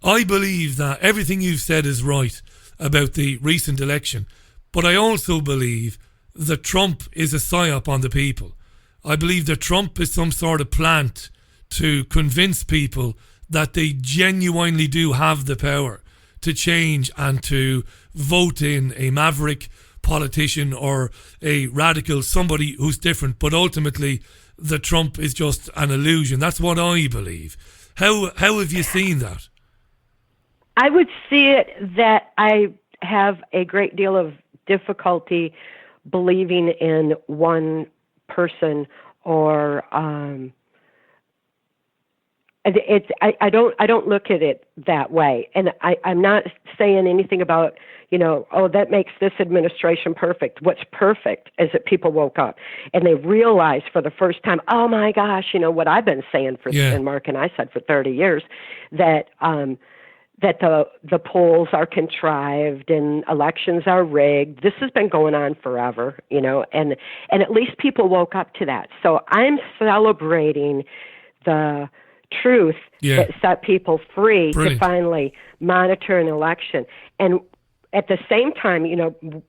I believe that everything you've said is right about the recent election, but I also believe that Trump is a psyop on the people. I believe that Trump is some sort of plant to convince people that they genuinely do have the power to change and to vote in a maverick politician or a radical, somebody who's different, but ultimately that Trump is just an illusion. That's what I believe. How have you seen that? I would see it that I have a great deal of difficulty believing in one person or I don't look at it that way. And I'm not saying anything about, that makes this administration perfect. What's perfect is that people woke up and they realized for the first time, oh my gosh, what I've been saying and Mark and I said for 30 years, that the polls are contrived and elections are rigged. This has been going on forever, and at least people woke up to that. So I'm celebrating the truth that set people free to finally monitor an election. And at the same time,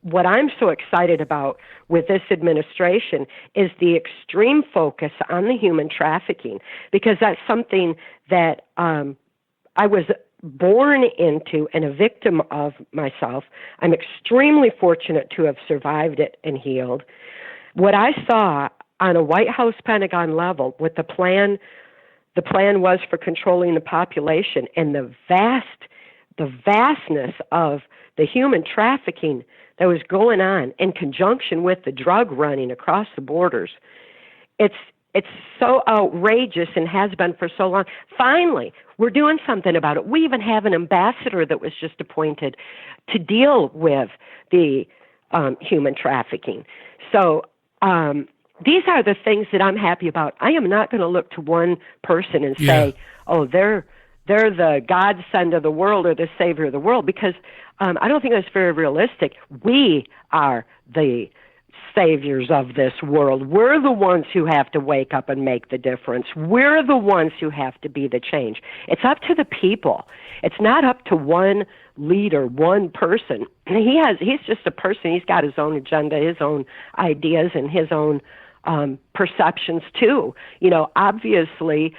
what I'm so excited about with this administration is the extreme focus on the human trafficking, because that's something that I was born into and a victim of myself. I'm extremely fortunate to have survived it and healed. What I saw on a White House Pentagon level with the plan was for controlling the population, and the vastness of the human trafficking that was going on in conjunction with the drug running across the borders. It's so outrageous and has been for so long. Finally, we're doing something about it. We even have an ambassador that was just appointed to deal with the human trafficking. So these are the things that I'm happy about. I am not going to look to one person and say, oh, they're the godsend of the world or the savior of the world, because I don't think that's very realistic. We are the saviors of this world. We're the ones who have to wake up and make the difference. We're the ones who have to be the change. It's up to the people. It's not up to one leader, one person. He's just a person. He's got his own agenda, his own ideas, and his own perceptions too. Obviously,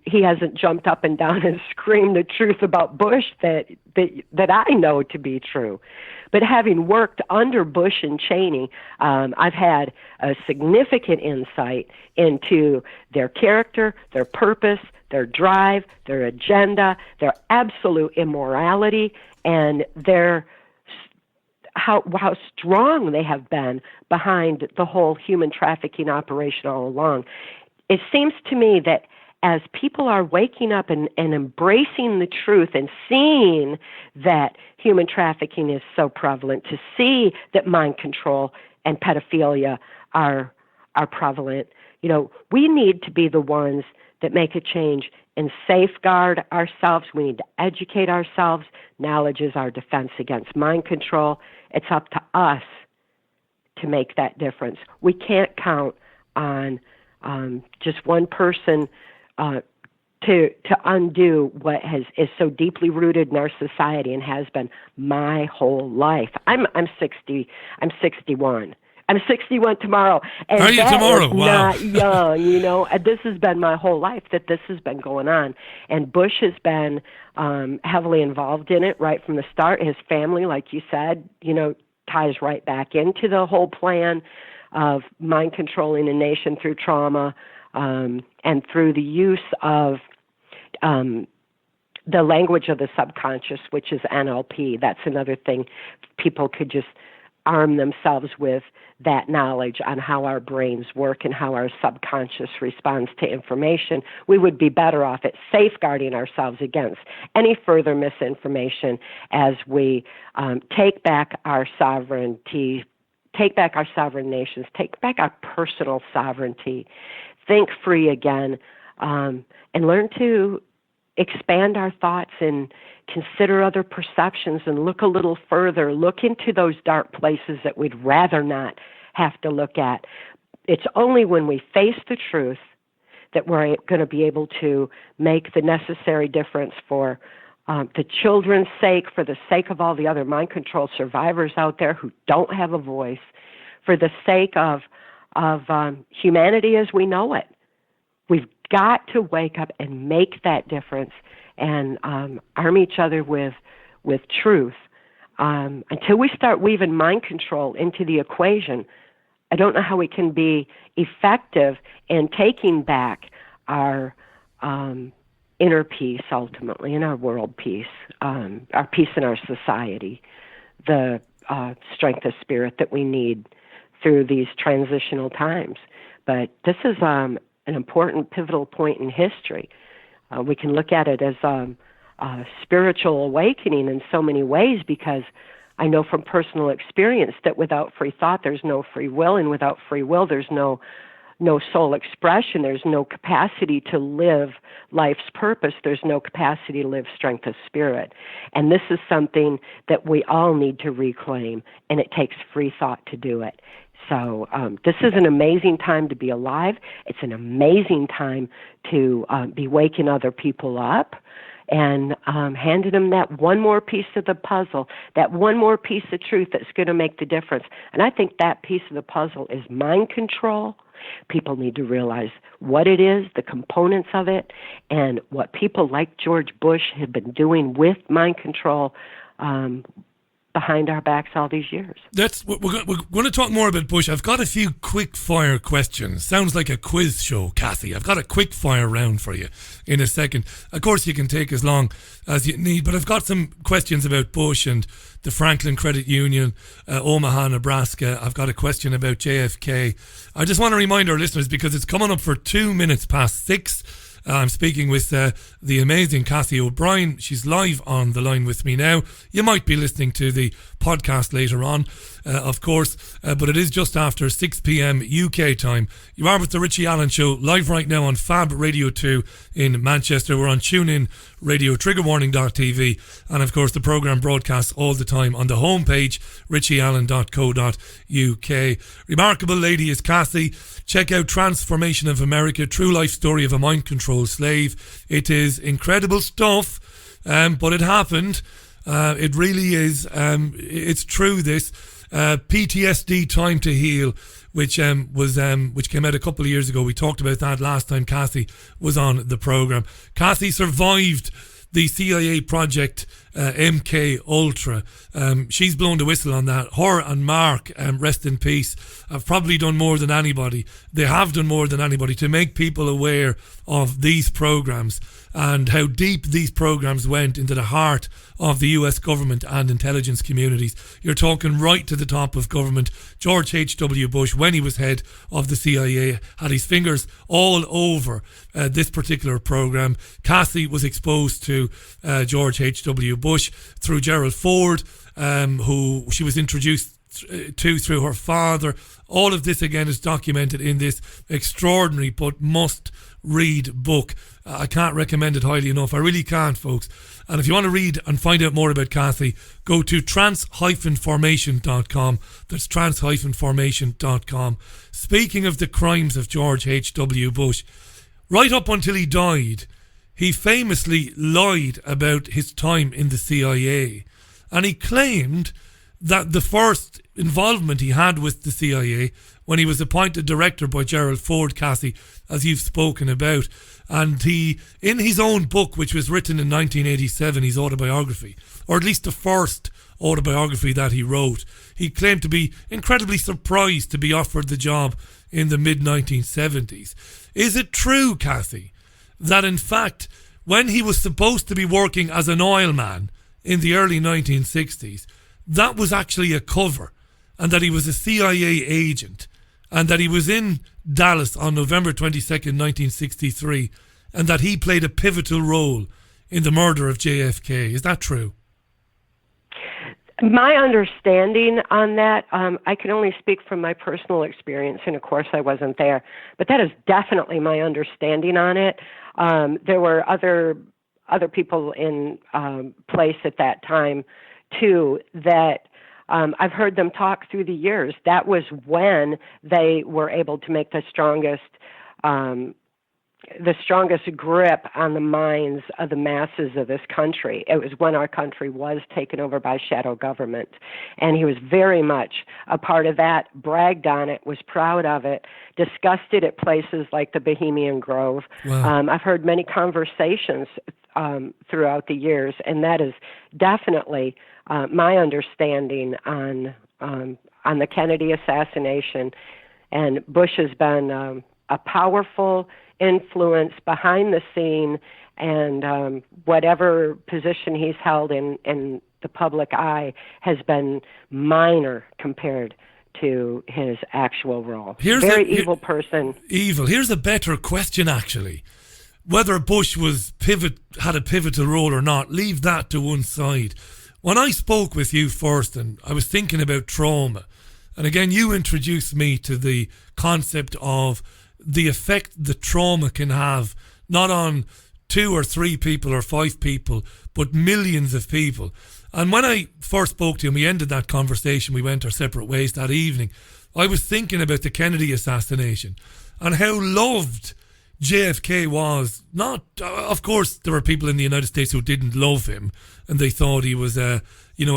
he hasn't jumped up and down and screamed the truth about Bush that I know to be true. But having worked under Bush and Cheney, I've had a significant insight into their character, their purpose, their drive, their agenda, their absolute immorality, and how strong they have been behind the whole human trafficking operation all along. It seems to me that as people are waking up and embracing the truth and seeing that human trafficking is so prevalent, to see that mind control and pedophilia are prevalent, we need to be the ones that make a change and safeguard ourselves. We need to educate ourselves. Knowledge is our defense against mind control. It's up to us to make that difference. We can't count on just one person to undo what is so deeply rooted in our society and has been my whole life. I'm 60. I'm 61. I'm 61 tomorrow. And are you tomorrow? Is wow. Not young, This has been my whole life that this has been going on. And Bush has been heavily involved in it right from the start. His family, like you said, ties right back into the whole plan of mind controlling a nation through trauma and through the use of the language of the subconscious, which is NLP. That's another thing people could just arm themselves with that knowledge on how our brains work and how our subconscious responds to information, we would be better off at safeguarding ourselves against any further misinformation as we take back our sovereignty, take back our sovereign nations, take back our personal sovereignty, think free again, and learn to expand our thoughts and consider other perceptions and look a little further, look into those dark places that we'd rather not have to look at. It's only when we face the truth that we're going to be able to make the necessary difference for the children's sake, for the sake of all the other mind control survivors out there who don't have a voice, for the sake of humanity as we know it. We've got to wake up and make that difference and arm each other with truth. Until we start weaving mind control into the equation, I don't know how we can be effective in taking back our inner peace, ultimately, and our world peace, our peace in our society, the strength of spirit that we need through these transitional times. But this is an important pivotal point in history. We can look at it as a spiritual awakening in so many ways, because I know from personal experience that without free thought, there's no free will, and without free will, there's no soul expression. There's no capacity to live life's purpose. There's no capacity to live strength of spirit. And this is something that we all need to reclaim, and it takes free thought to do it. So this is an amazing time to be alive. It's an amazing time to be waking other people up and handing them that one more piece of the puzzle, that one more piece of truth that's going to make the difference. And I think that piece of the puzzle is mind control. People need to realize what it is, the components of it, and what people like George Bush have been doing with mind control behind our backs all these years. We're going to talk more about Bush. I've got a few quick fire questions. Sounds like a quiz show, Cathy. I've got a quick fire round for you in a second. Of course, you can take as long as you need, but I've got some questions about Bush and the Franklin Credit Union, Omaha, Nebraska. I've got a question about JFK. I just want to remind our listeners, because it's coming up for 2 minutes past 6. I'm speaking with the amazing Cathy O'Brien. She's live on the line with me now. You might be listening to the podcast later on, of course, but it is just after 6 p.m. UK time. You are with the Richie Allen Show, live right now on Fab Radio 2 in Manchester. We're on TuneIn Radio, triggerwarning.tv, and of course the programme broadcasts all the time on the homepage, richieallen.co.uk. Remarkable lady is Cathy. Check out Transformation of America, True Life Story of a Mind Control Slave. It is incredible stuff, but it happened. It really is. It's true, this. PTSD, Time to Heal, which came out a couple of years ago. We talked about that last time Cathy was on the programme. Cathy survived the CIA project MKUltra. She's blown the whistle on that. Her and Mark, rest in peace, have probably done more than anybody. They have done more than anybody to make people aware of these programs and how deep these programs went into the heart of the US government and intelligence communities. You're talking right to the top of government. George H.W. Bush, when he was head of the CIA, had his fingers all over this particular program. Cathy was exposed to George H.W. Bush through Gerald Ford, who she was introduced to through her father. All of this again is documented in this extraordinary but must read book. I can't recommend it highly enough. I really can't, folks. And if you want to read and find out more about Cathy, go to trance-formation.com. That's trance-formation.com. Speaking of the crimes of George H.W. Bush, right up until he died, he famously lied about his time in the CIA. And he claimed that the first involvement he had with the CIA, when he was appointed director by Gerald Ford, Cathy, as you've spoken about, and he, in his own book, which was written in 1987, his autobiography, or at least the first autobiography that he wrote, he claimed to be incredibly surprised to be offered the job in the mid-1970s. Is it true, Cathy, that in fact, when he was supposed to be working as an oil man in the early 1960s, that was actually a cover, and that he was a CIA agent, and that he was in Dallas on November 22nd, 1963, and that he played a pivotal role in the murder of JFK. Is that true? My understanding on that, I can only speak from my personal experience, and of course I wasn't there, but that is definitely my understanding on it. There were other people in place at that time, too, that I've heard them talk through the years. That was when they were able to make the strongest grip on the minds of the masses of this country. It was when our country was taken over by shadow government. And he was very much a part of that, bragged on it, was proud of it, discussed it at places like the Bohemian Grove. Wow. I've heard many conversations throughout the years, and that is definitely my understanding on the Kennedy assassination. And Bush has been a powerful influence behind the scene, and whatever position he's held in the public eye has been minor compared to his actual role. Very evil person. Evil. Here's a better question, actually. Whether Bush had a pivotal role or not, leave that to one side. When I spoke with you first, and I was thinking about trauma, and again, you introduced me to the concept of the effect that trauma can have, not on 2 or 3 people or 5 people, but millions of people. And when I first spoke to him, we ended that conversation, we went our separate ways that evening, I was thinking about the Kennedy assassination and how loved JFK was. Not, of course, there were people in the United States who didn't love him, and they thought he was a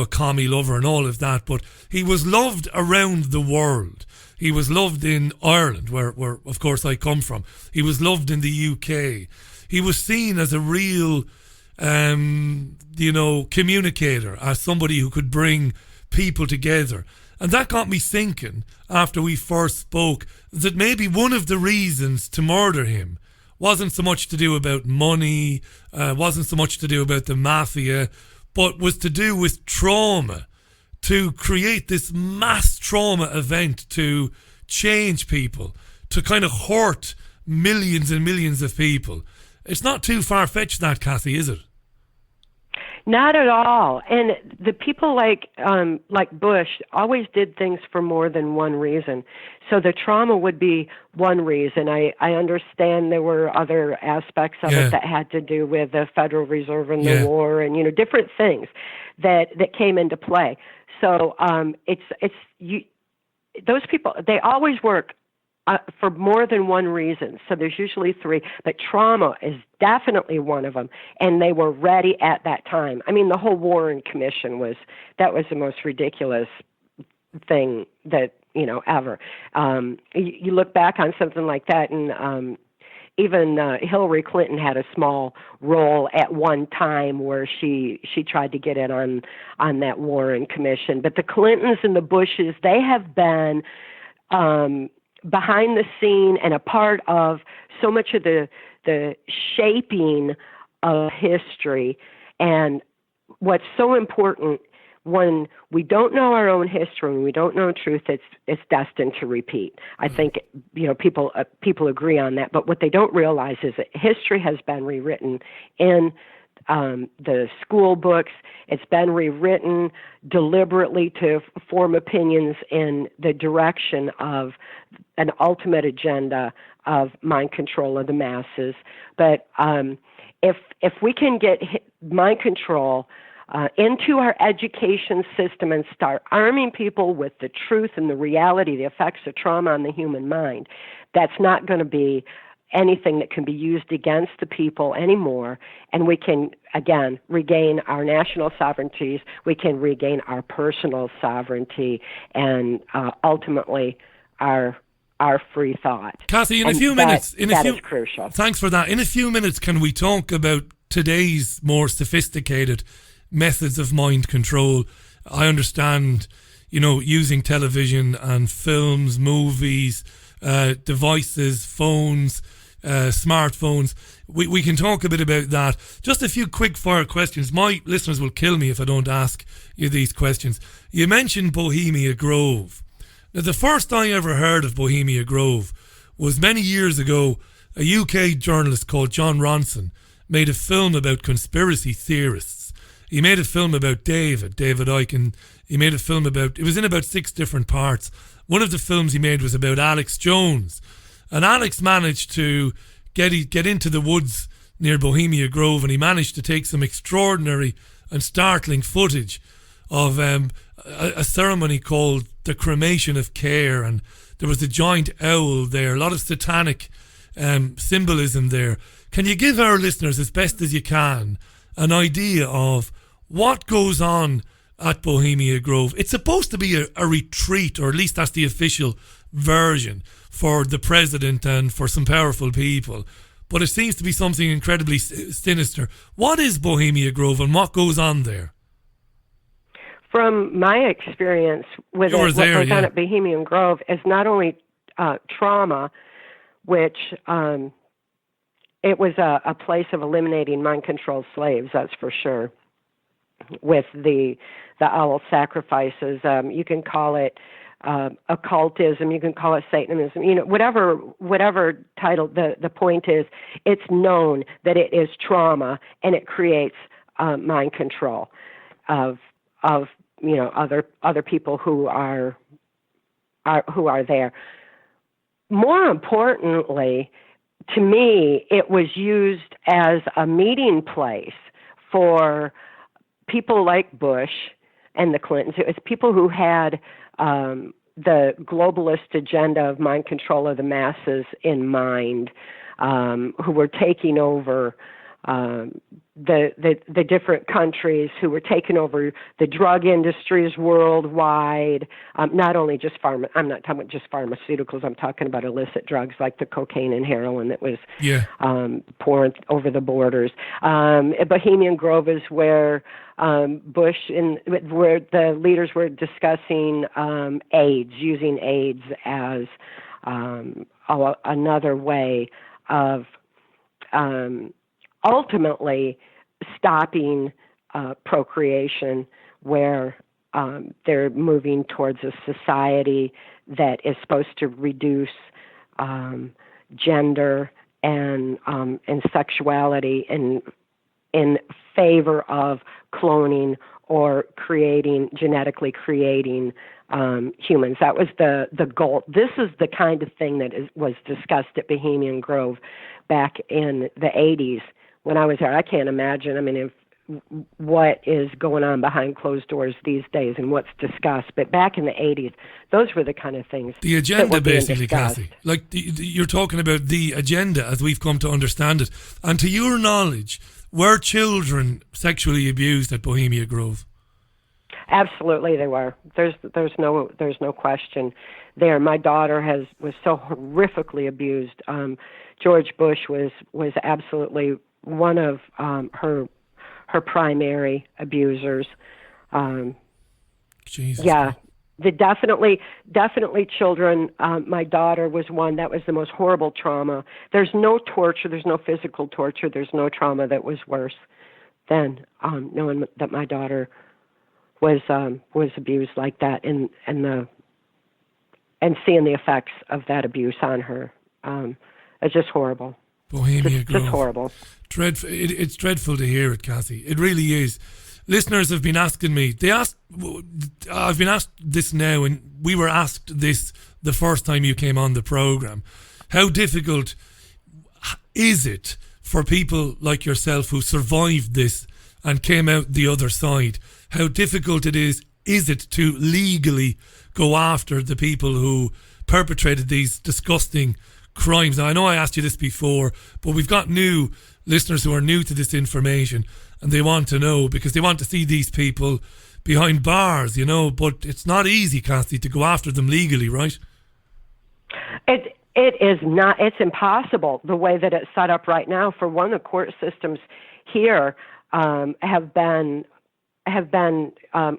commie lover and all of that, but he was loved around the world. He was loved in Ireland, where of course I come from. He was loved in the UK. He was seen as a real, communicator, as somebody who could bring people together. And that got me thinking, after we first spoke, that maybe one of the reasons to murder him wasn't so much to do about money, wasn't so much to do about the mafia, but was to do with trauma, to create this mass trauma event to change people, to kind of hurt millions and millions of people. It's not too far-fetched, that, Cathy, is it? Not at all. And the people like Bush always did things for more than one reason. So the trauma would be one reason. I understand there were other aspects of it that had to do with the Federal Reserve and the war and, different things that came into play. So those people, they always work for more than one reason. So there's usually 3, but trauma is definitely one of them. And they were ready at that time. I mean, the whole Warren Commission was the most ridiculous thing that, ever. You look back on something like that, and even Hillary Clinton had a small role at one time where she tried to get in on that Warren Commission. But the Clintons and the Bushes, they have been behind the scene and a part of so much of the shaping of history. And what's so important, when we don't know our own history, when we don't know truth, it's destined to repeat. I think people agree on that. But what they don't realize is that history has been rewritten in the school books. It's been rewritten deliberately to form opinions in the direction of an ultimate agenda of mind control of the masses. But if we can get mind control into our education system and start arming people with the truth and the reality, the effects of trauma on the human mind, that's not going to be anything that can be used against the people anymore. And we can, again, regain our national sovereignties. We can regain our personal sovereignty and ultimately our free thought. Cathy, in a few minutes, that is crucial. Thanks for that. In a few minutes, can we talk about today's more sophisticated methods of mind control? I understand, using television and films, movies, devices, phones, smartphones. We can talk a bit about that. Just a few quick fire questions. My listeners will kill me if I don't ask you these questions. You mentioned Bohemia Grove. Now, the first I ever heard of Bohemia Grove was many years ago. A UK journalist called John Ronson made a film about conspiracy theorists. He made a film about David Icke, and he made a film about, it was in about 6 different parts. One of the films he made was about Alex Jones. And Alex managed to get into the woods near Bohemia Grove, and he managed to take some extraordinary and startling footage of a ceremony called the Cremation of Care, and there was a giant owl there, a lot of satanic symbolism there. Can you give our listeners, as best as you can, an idea of what goes on at Bohemia Grove? It's supposed to be a retreat, or at least that's the official version, for the president and for some powerful people, but it seems to be something incredibly sinister. What is Bohemia Grove and what goes on there? From my experience with what goes on at Bohemian Grove is not only trauma, which it was a place of eliminating mind-controlled slaves, that's for sure, with the owl sacrifices. You can call it occultism, you can call it Satanism, whatever title. The point is, it's known that it is trauma, and it creates mind control of other people who are there. More importantly, to me, it was used as a meeting place for people like Bush and the Clintons. It was people who had the globalist agenda of mind control of the masses in mind, who were taking over the different countries, who were taking over the drug industries worldwide. Not only just I'm not talking about just pharmaceuticals. I'm talking about illicit drugs like the cocaine and heroin that was pouring over the borders. Bohemian Grove is where Bush where the leaders were discussing AIDS, using AIDS as another way of ultimately stopping procreation, where they're moving towards a society that is supposed to reduce gender and sexuality in favor of cloning or genetically creating humans. That was the goal. This is the kind of thing that was discussed at Bohemian Grove back in the 80s. When I was there, I can't imagine, what is going on behind closed doors these days and what's discussed. But back in the 80s, those were the kind of things. The agenda, basically, Cathy. Like, you're talking about the agenda as we've come to understand it. And to your knowledge, were children sexually abused at Bohemia Grove? Absolutely, they were. There's no question there. My daughter was so horrifically abused. George Bush was absolutely one of her primary abusers. Jesus. Yeah, definitely children. My daughter was one that was the most horrible trauma. There's no torture. There's no physical torture. There's no trauma that was worse than knowing that my daughter was abused like that, and seeing the effects of that abuse on her. It's just horrible. Bohemia Grove. Just horrible. Dreadful. It's dreadful to hear it, Cathy. It really is. Listeners have been asking me. I've been asked this now, and we were asked this the first time you came on the program. How difficult is it for people like yourself who survived this and came out the other side? How difficult it is it to legally go after the people who perpetrated these disgusting crimes? Now, I know I asked you this before, but we've got new listeners who are new to this information, and they want to know because they want to see these people behind bars, but it's not easy, Cathy, to go after them legally, right? It is not. It's impossible the way that it's set up right now. For one, the court systems here have been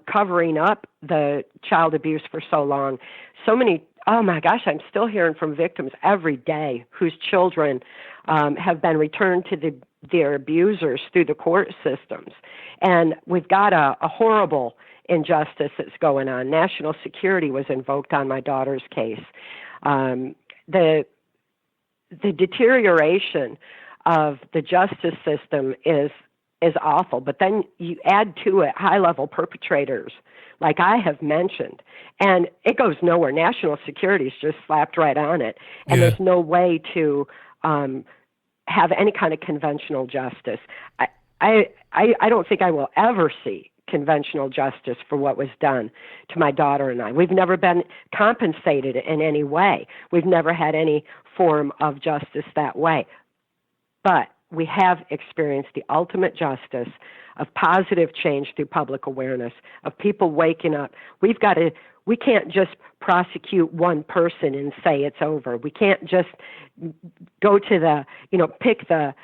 covering up the child abuse for so long. So many. Oh my gosh, I'm still hearing from victims every day whose children have been returned to their abusers through the court systems. And we've got a horrible injustice that's going on. National security was invoked on my daughter's case. The deterioration of the justice system is awful, but then you add to it high-level perpetrators, like I have mentioned, and it goes nowhere. National security is just slapped right on it, and there's no way to have any kind of conventional justice. I don't think I will ever see conventional justice for what was done to my daughter and I. We've never been compensated in any way. We've never had any form of justice that way. But we have experienced the ultimate justice of positive change through public awareness, of people waking up. We can't just prosecute one person and say it's over. We can't just go to pick the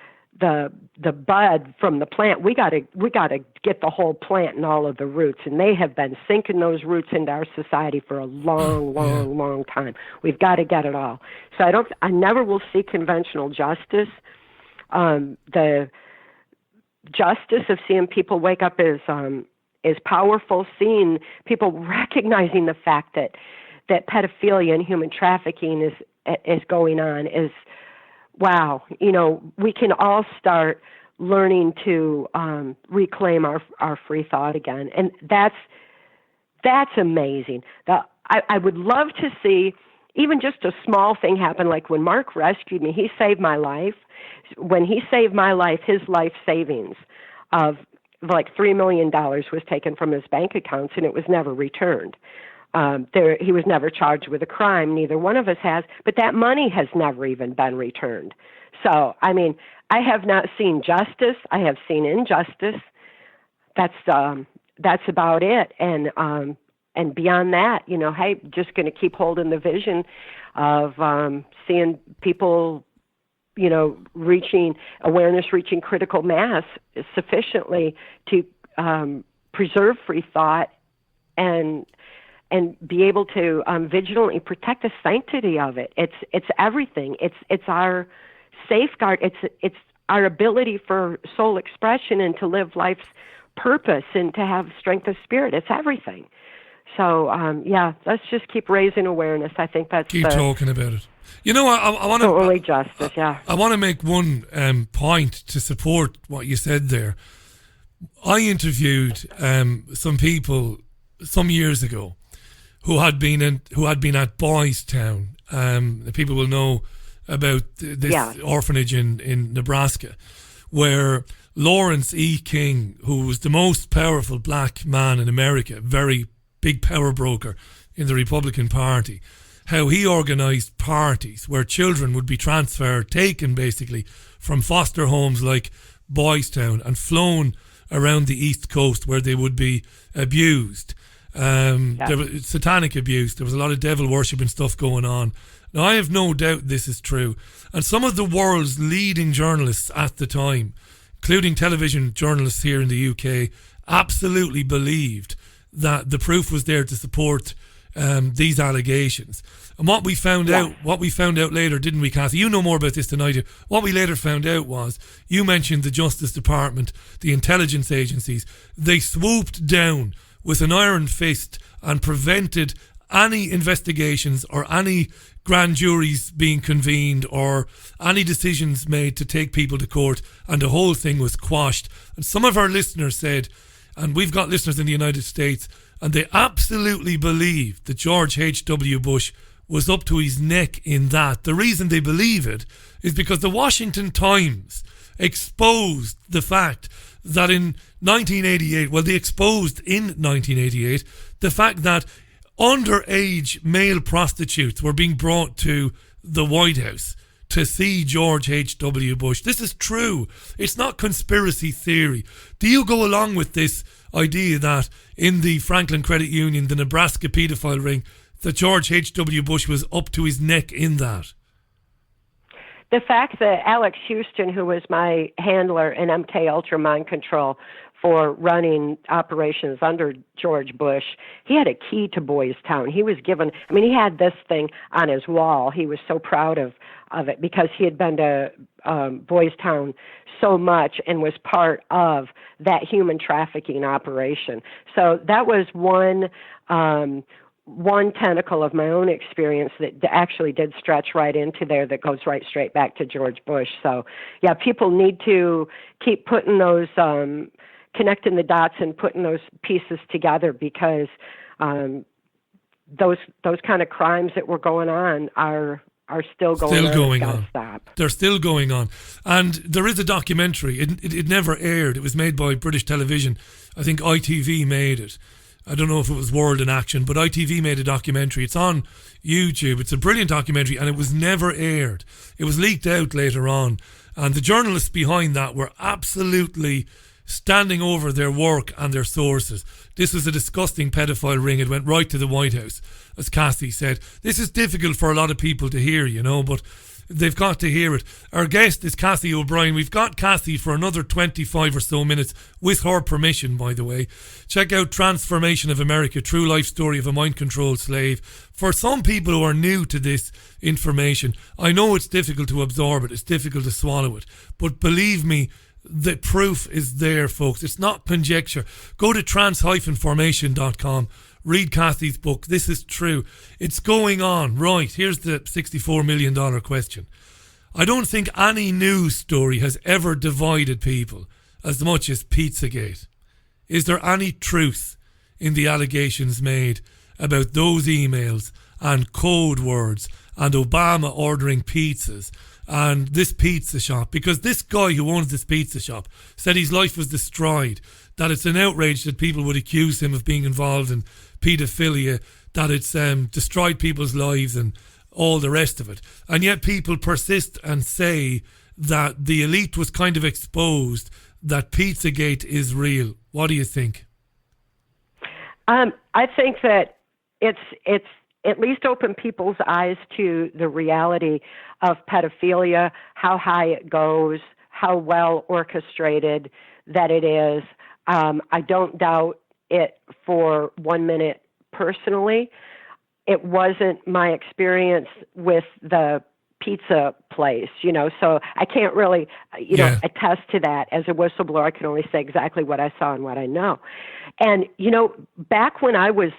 bud from the plant. We got to get the whole plant and all of the roots, and they have been sinking those roots into our society for a long time. We've got to get it all. So I never will see conventional justice. The justice of seeing people wake up is powerful. Seeing people recognizing the fact that pedophilia and human trafficking is going on is, wow. We can all start learning to reclaim our free thought again, and that's amazing. I would love to see even just a small thing happen, like when Mark rescued me. He saved my life. When he saved my life, his life savings of like $3 million was taken from his bank accounts, and it was never returned. He was never charged with a crime. Neither one of us has, but that money has never even been returned. So, I mean, I have not seen justice. I have seen injustice. That's about it. And beyond that, hey, just going to keep holding the vision of seeing people, reaching critical mass sufficiently to preserve free thought and be able to vigilantly protect the sanctity of it. It's everything. It's our safeguard. It's our ability for soul expression and to live life's purpose and to have strength of spirit. It's everything. So let's just keep raising awareness. I think that's talking about it. I want to only justice. I want to make one point to support what you said there. I interviewed some people some years ago who had been at Boys Town. People will know about this orphanage in Nebraska, where Lawrence E. King, who was the most powerful black man in America, very big power broker in the Republican Party, how he organised parties where children would be taken basically from foster homes like Boys Town and flown around the East Coast where they would be abused. There was satanic abuse. There was a lot of devil worship and stuff going on. Now, I have no doubt this is true. And some of the world's leading journalists at the time, including television journalists here in the UK, absolutely believed that the proof was there to support these allegations. And what we found out later, didn't we, Cathy? You know more about this than I do. What we later found out was, you mentioned the Justice Department, the intelligence agencies, they swooped down with an iron fist and prevented any investigations or any grand juries being convened or any decisions made to take people to court, and the whole thing was quashed. And some of our listeners said, and we've got listeners in the United States, and they absolutely believe that George H.W. Bush was up to his neck in that. The reason they believe it is because the Washington Times exposed the fact that in 1988, well, they exposed in 1988 the fact that underage male prostitutes were being brought to the White House to see George H.W. Bush. This is true. It's not conspiracy theory. Do you go along with this idea that in the Franklin Credit Union, the Nebraska paedophile ring, that George H.W. Bush was up to his neck in that? The fact that Alex Houston, who was my handler in MKUltra Mind Control for running operations under George Bush, he had a key to Boys Town. He was given, I mean, he had this thing on his wall. He was so proud of it because he had been to Boys Town so much and was part of that human trafficking operation. So that was one tentacle of my own experience that actually did stretch right into there, that goes right straight back to George Bush. So, yeah, people need to keep putting those, connecting the dots and putting those pieces together, because those kind of crimes that were going on are still going on. Stop. They're still going on. And there is a documentary. It never aired. It was made by British television. I think ITV made it. I don't know if it was World in Action, but ITV made a documentary. It's on YouTube. It's a brilliant documentary, and it was never aired. It was leaked out later on. And the journalists behind that were absolutely standing over their work and their sources. This was a disgusting pedophile ring. It went right to the White House, as Cathy said. This is difficult for a lot of people to hear, but they've got to hear it. Our guest is Cathy O'Brien. We've got Cathy for another 25 or so minutes, with her permission, by the way. Check out Transformation of America, True Life Story of a Mind-Controlled Slave. For some people who are new to this information, I know it's difficult to absorb it. It's difficult to swallow it. But believe me, the proof is there, folks. It's not conjecture. Go to trance-formation.com. Read Cathy's book. This is true. It's going on. Right, here's the $64 million question. I don't think any news story has ever divided people as much as Pizzagate. Is there any truth in the allegations made about those emails and code words and Obama ordering pizzas and this pizza shop? Because this guy who owns this pizza shop said his life was destroyed, that it's an outrage that people would accuse him of being involved in paedophilia, that it's destroyed people's lives and all the rest of it. And yet people persist and say that the elite was kind of exposed, that Pizzagate is real. What do you think? I think that it's at least opened people's eyes to the reality of pedophilia, how high it goes, how well orchestrated that it is. I don't doubt it for 1 minute personally. It wasn't my experience with the pizza place, so I can't really, attest to that. As a whistleblower, I can only say exactly what I saw and what I know. And, back when I was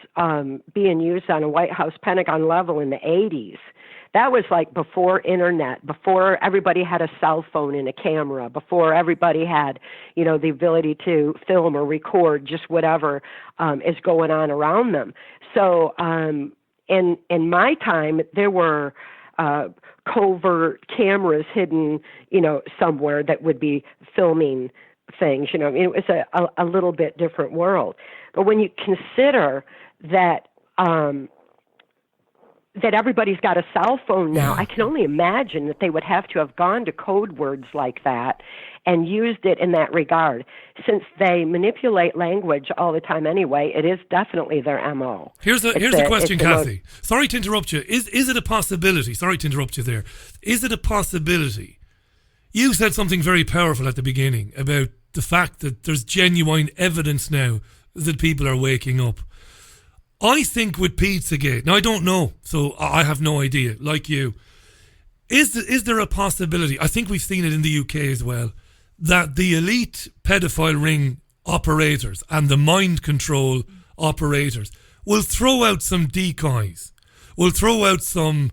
being used on a White House Pentagon level in the 80s, that was like before internet, before everybody had a cell phone and a camera, before everybody had, the ability to film or record just whatever is going on around them. So in my time, there were covert cameras hidden, somewhere that would be filming things. It was a little bit different world. But when you consider that that everybody's got a cell phone now, I can only imagine that they would have to have gone to code words like that and used it in that regard. Since they manipulate language all the time anyway, it is definitely their MO. Here's the question, Cathy. Sorry to interrupt you. Is it a possibility? Sorry to interrupt you there. Is it a possibility? You said something very powerful at the beginning about the fact that there's genuine evidence now that people are waking up. I think with Pizzagate, now I don't know, so I have no idea, like you. Is there a possibility, I think we've seen it in the UK as well, that the elite pedophile ring operators and the mind control operators will throw out some decoys, will throw out some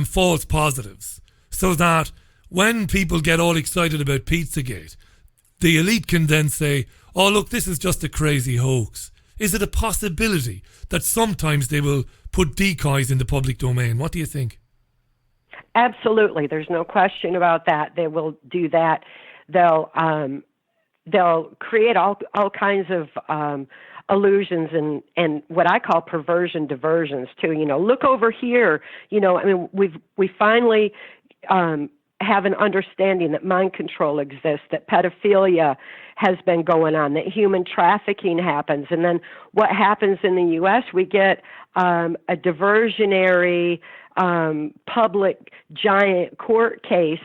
false positives, so that when people get all excited about Pizzagate, the elite can then say, oh look, this is just a crazy hoax. Is it a possibility that sometimes they will put decoys in the public domain? What do you think? Absolutely. There's no question about that. They will do that. They'll create all kinds of illusions and what I call perversion diversions too. Look over here. We finally have an understanding that mind control exists, that pedophilia has been going on, that human trafficking happens. And then what happens in the U.S., we get a diversionary public giant court case,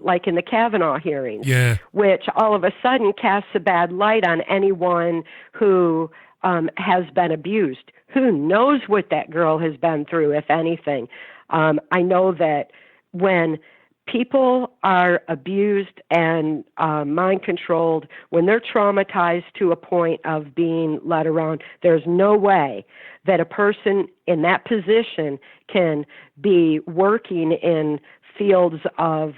like in the Kavanaugh hearings, which all of a sudden casts a bad light on anyone who has been abused. Who knows what that girl has been through, if anything? I know that when people are abused and mind-controlled, when they're traumatized to a point of being led around, there's no way that a person in that position can be working in fields of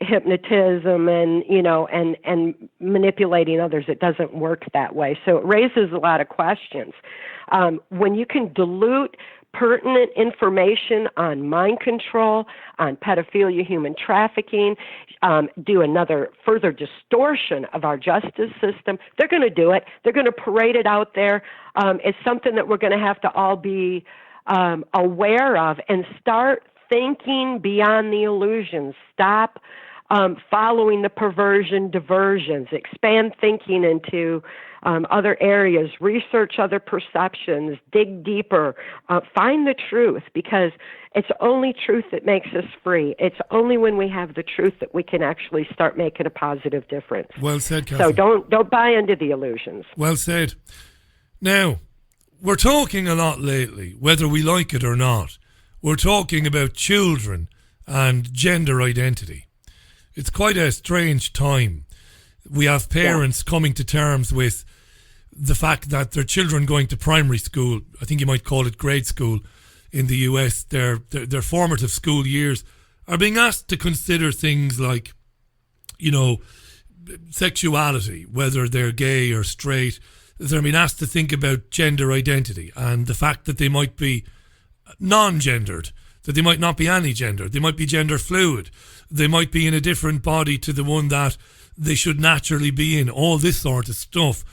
hypnotism and, you know, and manipulating others. It doesn't work that way. So it raises a lot of questions. When you can dilute pertinent information on mind control, on pedophilia, human trafficking, do another further distortion of our justice system, they're going to do it. They're going to parade it out there. It's something that we're going to have to all be aware of and start thinking beyond the illusions. Stop following the perversion diversions. Expand thinking into other areas, research other perceptions, dig deeper, find the truth, because it's only truth that makes us free. It's only when we have the truth that we can actually start making a positive difference. Well said, Cathy. So don't buy into the illusions. Well said. Now, we're talking a lot lately, whether we like it or not. We're talking about children and gender identity. It's quite a strange time. We have parents coming to terms with the fact that their children going to primary school, I think you might call it grade school in the US, their formative school years, are being asked to consider things like, you know, sexuality, whether they're gay or straight. They're being asked to think about gender identity and the fact that they might be non-gendered, that they might not be any gender, they might be gender fluid, they might be in a different body to the one that they should naturally be in, all this sort of stuff.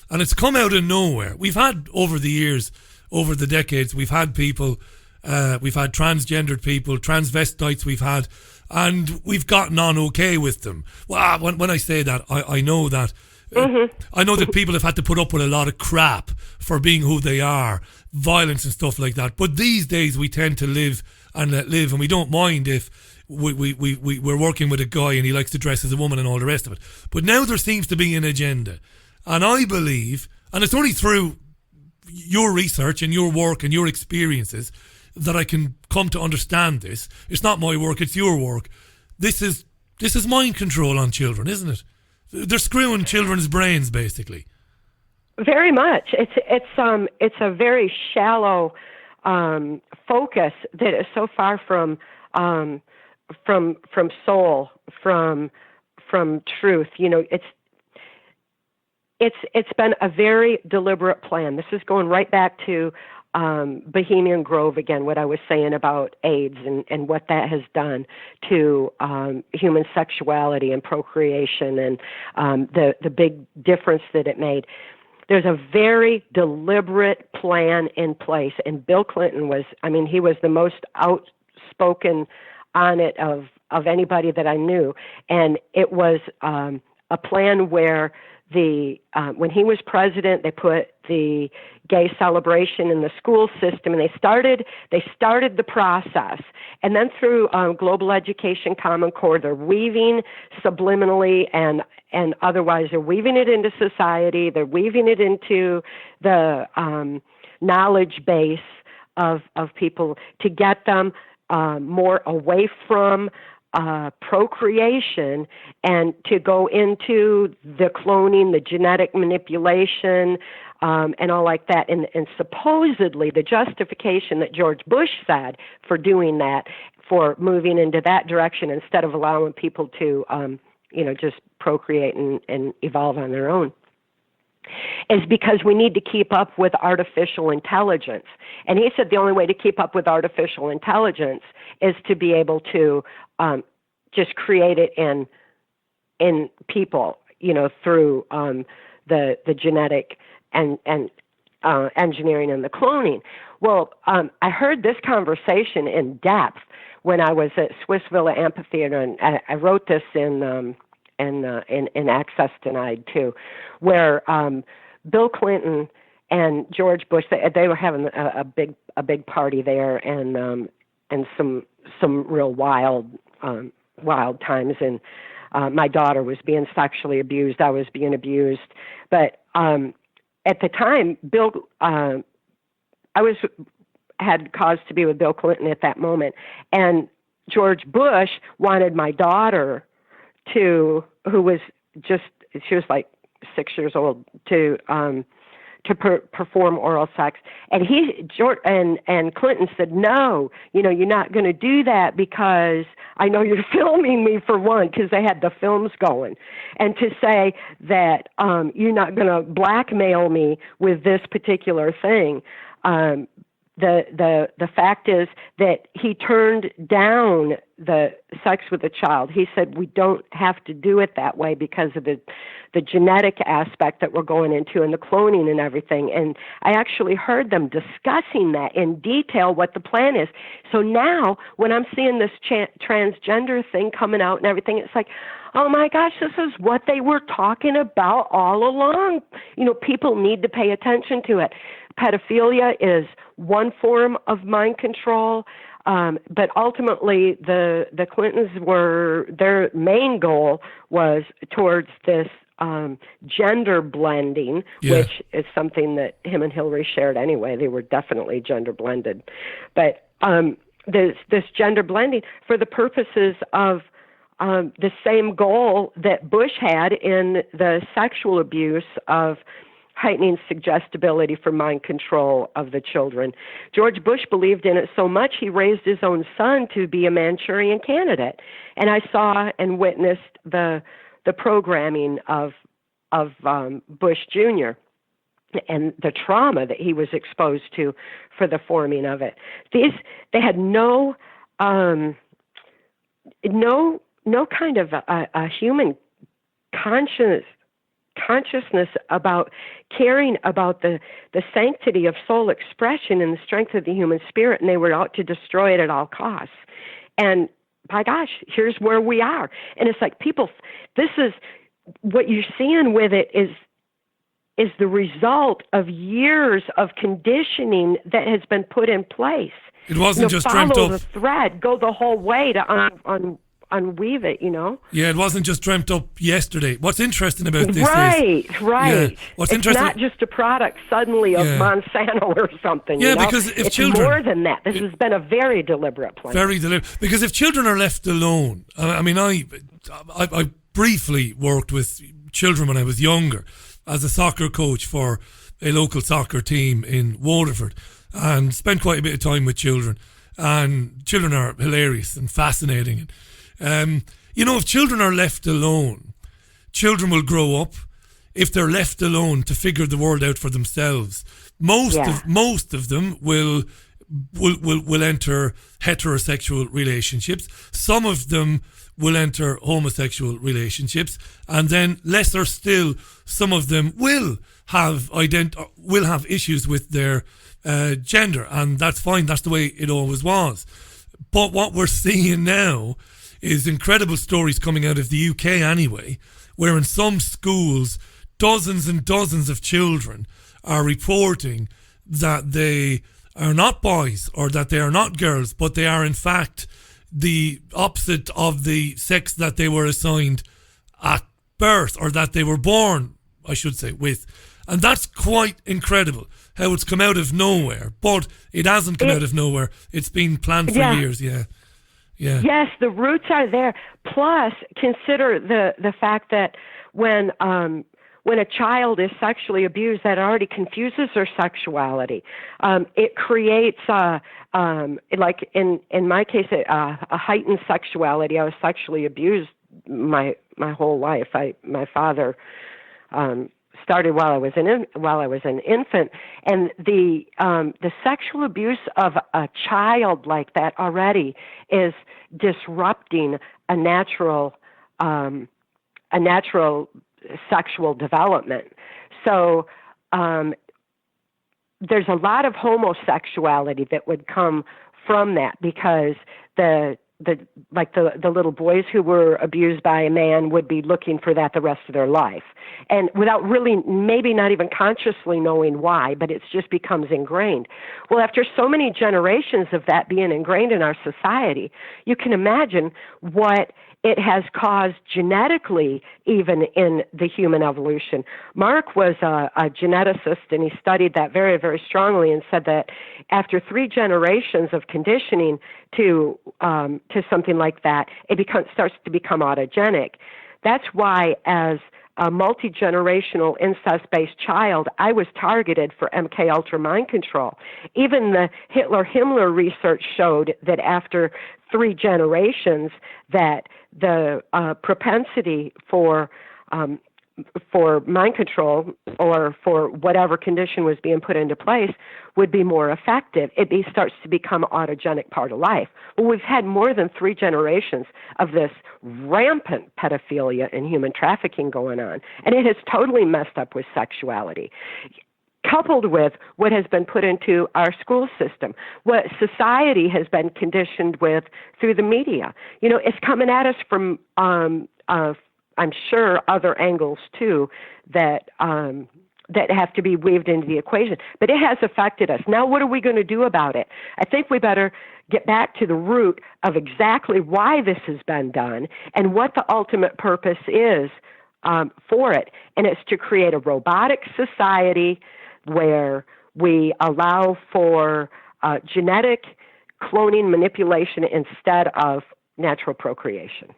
And it's come out of nowhere. We've had, over the years, over the decades, we've had people, we've had transgendered people, transvestites we've had, and we've gotten on okay with them. Well, when I say that, I know that I know that people have had to put up with a lot of crap for being who they are, violence and stuff like that. But these days we tend to live and let live, and we don't mind if we're working with a guy and he likes to dress as a woman and all the rest of it. But now there seems to be an agenda. And I believe, and it's only through your research and your work and your experiences that I can come to understand this. It's not my work, it's your work. This is mind control on children, isn't it? They're screwing children's brains, basically. Very much. It's a very shallow focus that is so far from soul, from truth. You know, it's been a very deliberate plan. This is going right back to Bohemian Grove again, what I was saying about AIDS and what that has done to human sexuality and procreation and the big difference that it made. There's a very deliberate plan in place, and Bill Clinton he was the most outspoken on it of anybody that I knew, and it was a plan where when he was president, they put the gay celebration in the school system, and they started the process. And then through Global Education Common Core, they're weaving subliminally and otherwise, they're weaving it into society. They're weaving it into the knowledge base of people to get them more away from procreation and to go into the cloning, the genetic manipulation, and all like that. And supposedly the justification that George Bush said for doing that, for moving into that direction instead of allowing people to, just procreate and evolve on their own, is because we need to keep up with artificial intelligence. And he said the only way to keep up with artificial intelligence is to be able to just create it in people, through the genetic and engineering and the cloning. Well, I heard this conversation in depth when I was at Swiss Villa Amphitheater, and I wrote this in Access Denied too, where Bill Clinton and George Bush, they were having a big party there, and and some real wild times. And my daughter was being sexually abused. I was being abused. But at the time, Bill, I had cause to be with Bill Clinton at that moment, and George Bush wanted my daughter who was she was like 6 years old, to perform oral sex, and and Clinton said, no, you're not going to do that because I know you're filming me, for one, because they had the films going, and to say that you're not going to blackmail me with this particular thing. The fact is that he turned down the sex with a child. He said, we don't have to do it that way because of the genetic aspect that we're going into and the cloning and everything. And I actually heard them discussing that in detail, what the plan is. So now when I'm seeing this transgender thing coming out and everything, it's like, oh my gosh, this is what they were talking about all along. People need to pay attention to it. Pedophilia is one form of mind control, but ultimately the Clintons their main goal was towards this gender blending, which is something that him and Hillary shared anyway. They were definitely gender blended. But this gender blending for the purposes of the same goal that Bush had in the sexual abuse of heightening suggestibility for mind control of the children. George Bush believed in it so much he raised his own son to be a Manchurian candidate. And I saw and witnessed the programming of Bush Jr. and the trauma that he was exposed to for the forming of it. They had no kind of a human consciousness about caring about the sanctity of soul expression and the strength of the human spirit, and they were out to destroy it at all costs. And by gosh, here's where we are. And it's like, people, this is what you're seeing with it is the result of years of conditioning that has been put in place. It wasn't just dreamt up. Follow the thread, go the whole way to unweave it, Yeah, it wasn't just dreamt up yesterday. What's interesting about this right. Yeah, what's it's not just a product suddenly of Monsanto or something. Yeah, because if it's children, more than that. This has been a very deliberate plan. Very deliberate. Because if children are left alone, I mean, I briefly worked with children when I was younger as a soccer coach for a local soccer team in Waterford, and spent quite a bit of time with children. And children are hilarious and fascinating. If children are left alone, children will grow up. If they're left alone to figure the world out for themselves, most of them will enter heterosexual relationships. Some of them will enter homosexual relationships, and then lesser still, some of them will have issues with their gender, and that's fine. That's the way it always was. But what we're seeing now is incredible stories coming out of the UK anyway, where in some schools, dozens and dozens of children are reporting that they are not boys or that they are not girls, but they are in fact the opposite of the sex that they were assigned at birth, or that they were born, I should say, with. And that's quite incredible how it's come out of nowhere. But it hasn't come out of nowhere. It's been planned for years, Yeah. Yes, the roots are there. Plus, consider the fact that when a child is sexually abused, that already confuses their sexuality. It creates, like in my case, a heightened sexuality. I was sexually abused my whole life. My father started while I was an infant, and the sexual abuse of a child like that already is disrupting a natural sexual development. So there's a lot of homosexuality that would come from that, because the the little boys who were abused by a man would be looking for that the rest of their life, and without really, maybe not even consciously knowing why, but it just becomes ingrained. Well, after so many generations of that being ingrained in our society, you can imagine what it has caused genetically, even in the human evolution. Mark was a geneticist, and he studied that very, very strongly, and said that after 3 generations of conditioning to something like that, it starts to become autogenic. That's why, as a multi-generational incest-based child, I was targeted for MKUltra mind control. Even the Hitler-Himmler research showed that after 3 generations, that the propensity for mind control, or for whatever condition was being put into place, would be more effective. It starts to become an autogenic part of life. Well, we've had more than 3 generations of this rampant pedophilia and human trafficking going on, and it has totally messed up with sexuality, coupled with what has been put into our school system, what society has been conditioned with through the media. You know, it's coming at us from, I'm sure, other angles too, that have to be weaved into the equation. But it has affected us. Now, what are we going to do about it? I think we better get back to the root of exactly why this has been done and what the ultimate purpose is for it. And it's to create a robotic society where we allow for genetic cloning manipulation instead of natural procreation.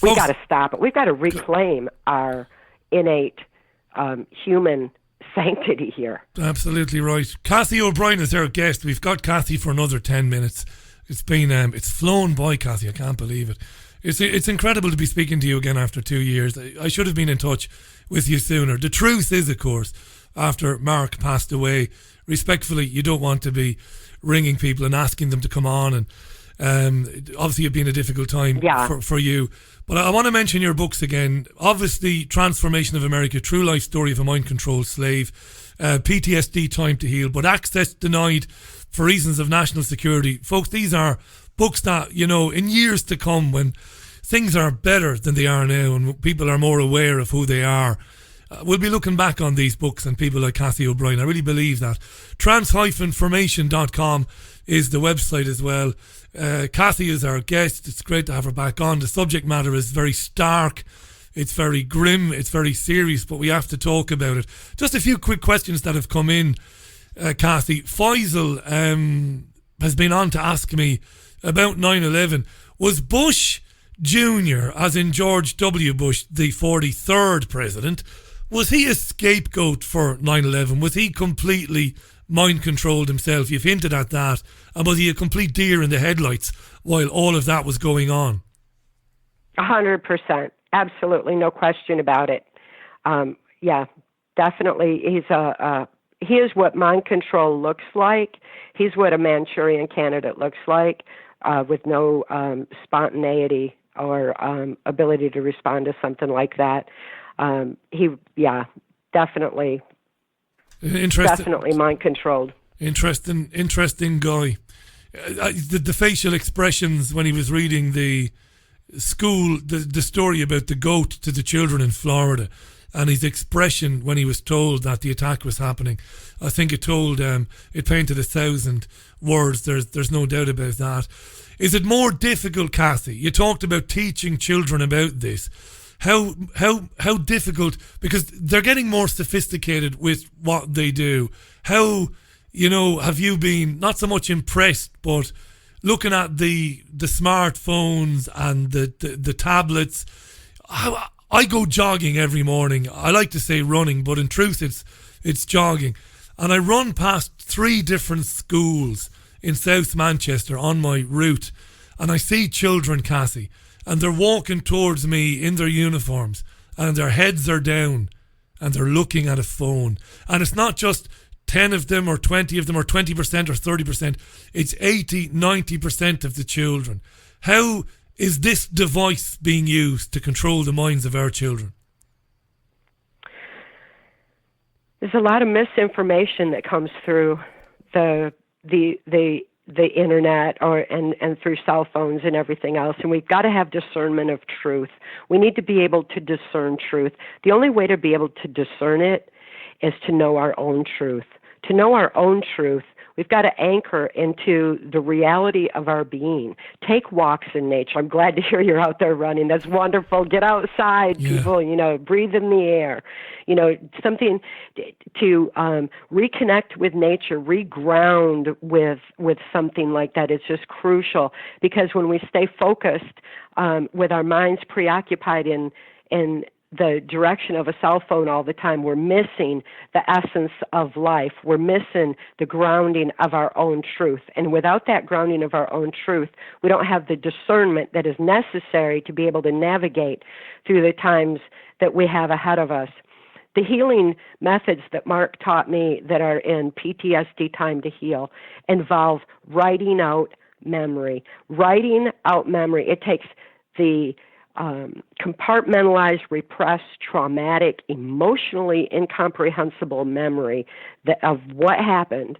We've got to stop it. We've got to reclaim our innate human sanctity here. Absolutely right. Cathy O'Brien is our guest. We've got Cathy for another 10 minutes. It's been it's flown by, Cathy. I can't believe it. It's incredible to be speaking to you again after 2 years. I should have been in touch with you sooner. The truth is, of course, after Mark passed away, respectfully, you don't want to be ringing people and asking them to come on, and obviously it's been a difficult time for you. But I want to mention your books again. Obviously, Transformation of America, True Life Story of a Mind-Controlled Slave, PTSD, Time to Heal, but Access Denied for Reasons of National Security. Folks, these are books that, you know, in years to come, when things are better than they are now and people are more aware of who they are, we'll be looking back on these books and people like Cathy O'Brien. I really believe that. Trance-formation.com is the website as well. Cathy is our guest. It's great to have her back on. The subject matter is very stark. It's very grim. It's very serious, but we have to talk about it. Just a few quick questions that have come in, Cathy. Faisal has been on to ask me about 9/11. Was Bush Jr., as in George W. Bush, the 43rd president, was he a scapegoat for 9/11? Was he completely mind-controlled himself? You've hinted at that. And was he a complete deer in the headlights while all of that was going on? 100%. Absolutely, no question about it. Yeah, definitely. He is what mind control looks like. He's what a Manchurian candidate looks like, with no spontaneity or ability to respond to something like that. Definitely. Definitely mind controlled. Interesting guy. The facial expressions when he was reading the story about the goat to the children in Florida, and his expression when he was told that the attack was happening, I think it painted 1,000 words. There's no doubt about that. Is it more difficult, Cathy? You talked about teaching children about this. How difficult, because they're getting more sophisticated with what they do. How, have you been not so much impressed, but looking at the smartphones and the tablets? I go jogging every morning. I like to say running, but in truth it's jogging. And I run past 3 different schools in South Manchester on my route, and I see children, Cathy, and they're walking towards me in their uniforms, and their heads are down, and they're looking at a phone. And it's not just 10 of them or 20 of them or 20% or 30%. It's 80, 90% of the children. How is this device being used to control the minds of our children? There's a lot of misinformation that comes through the the internet and through cell phones and everything else. And we've got to have discernment of truth. We need to be able to discern truth. The only way to be able to discern it is to know our own truth. To know our own truth, we've got to anchor into the reality of our being. Take walks in nature. I'm glad to hear you're out there running. That's wonderful. Get outside, people, breathe in the air. Something to reconnect with nature, reground with something like that is just crucial, because when we stay focused with our minds preoccupied in the direction of a cell phone all the time, we're missing the essence of life. We're missing the grounding of our own truth. And without that grounding of our own truth, we don't have the discernment that is necessary to be able to navigate through the times that we have ahead of us. The healing methods that Mark taught me that are in PTSD Time to Heal involve writing out memory. Writing out memory. It takes the compartmentalized, repressed, traumatic, emotionally incomprehensible memory of what happened,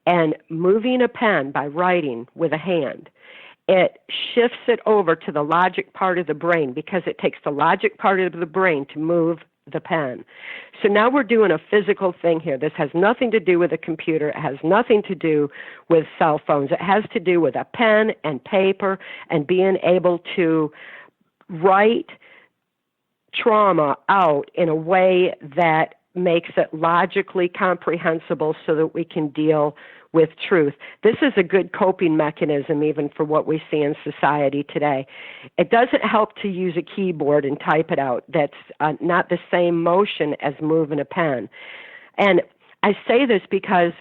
and moving a pen by writing with a hand, it shifts it over to the logic part of the brain, because it takes the logic part of the brain to move the pen. So now we're doing a physical thing here. This has nothing to do with a computer. It has nothing to do with cell phones. It has to do with a pen and paper and being able to write trauma out in a way that makes it logically comprehensible so that we can deal with truth. This is a good coping mechanism even for what we see in society today. It doesn't help to use a keyboard and type it out. That's not the same motion as moving a pen. And I say this because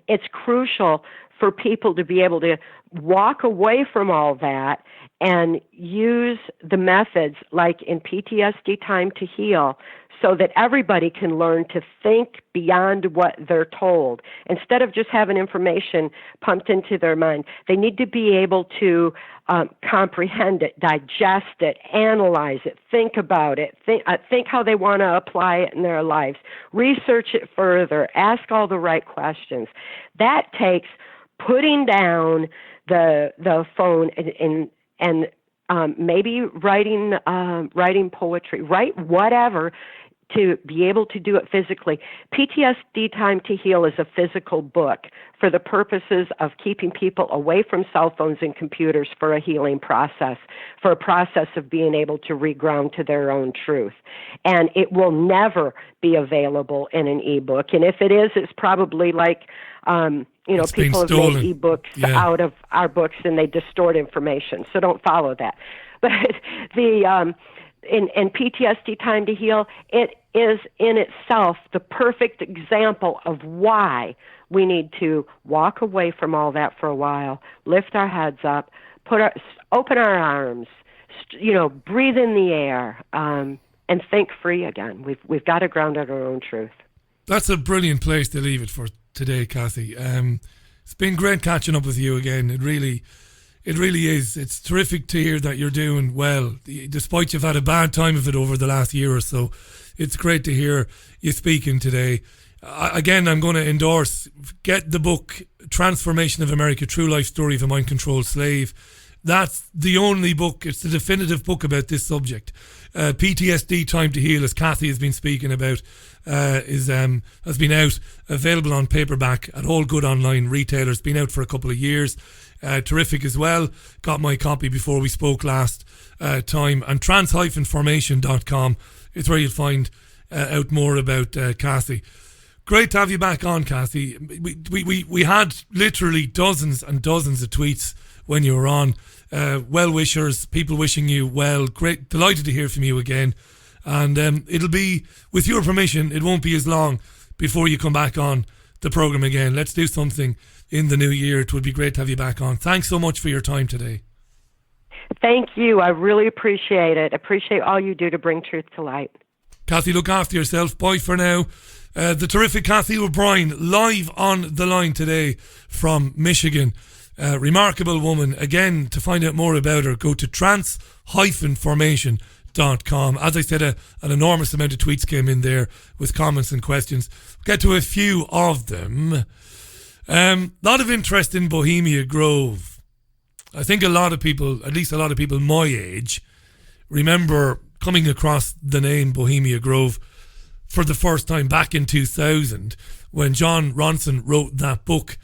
it's crucial for people to be able to walk away from all that and use the methods like in PTSD Time to Heal, so that everybody can learn to think beyond what they're told. Instead of just having information pumped into their mind, they need to be able to comprehend it, digest it, analyze it, think about it, think how they want to apply it in their lives, research it further, ask all the right questions. That takes putting down the phone and maybe writing poetry, write whatever, to be able to do it physically. PTSD Time to Heal is a physical book for the purposes of keeping people away from cell phones and computers for a healing process, for a process of being able to reground to their own truth. And it will never be available in an ebook. And if it is, it's probably like, it's people have made ebooks out of our books and they distort information. So don't follow that. But in PTSD Time to Heal, it is in itself the perfect example of why we need to walk away from all that for a while, lift our heads up, open our arms, breathe in the air, and think free again. We've got to ground out our own truth. That's a brilliant place to leave it for today, Cathy. It's been great catching up with you again. It really is. It's terrific to hear that you're doing well, despite you've had a bad time of it over the last year or so. It's great to hear you speaking today. Again, I'm going to endorse, get the book, Transformation of America, True Life Story of a Mind-Controlled Slave. That's the only book, it's the definitive book about this subject. PTSD Time to Heal, as Cathy has been speaking about, has been out, available on paperback at all good online retailers, been out for a couple of years. Terrific as well. Got my copy before we spoke last time. And trance-formation.com is where you'll find out more about Cathy. Great to have you back on, Cathy. We had literally dozens and dozens of tweets when you were on. Well-wishers, people wishing you well. Great, delighted to hear from you again. And it'll be, with your permission, it won't be as long before you come back on the programme again. Let's do something in the new year. It would be great to have you back on. Thanks so much for your time today. Thank you. I really appreciate it. Appreciate all you do to bring truth to light. Cathy, look after yourself. Bye for now. The terrific Cathy O'Brien, live on the line today from Michigan. Remarkable woman. Again, to find out more about her, go to trance-formation.com. As I said, an enormous amount of tweets came in there with comments and questions. We'll get to a few of them. Lot of interest in Bohemia Grove. I think a lot of people, at least a lot of people my age, remember coming across the name Bohemia Grove for the first time back in 2000 when John Ronson wrote that book,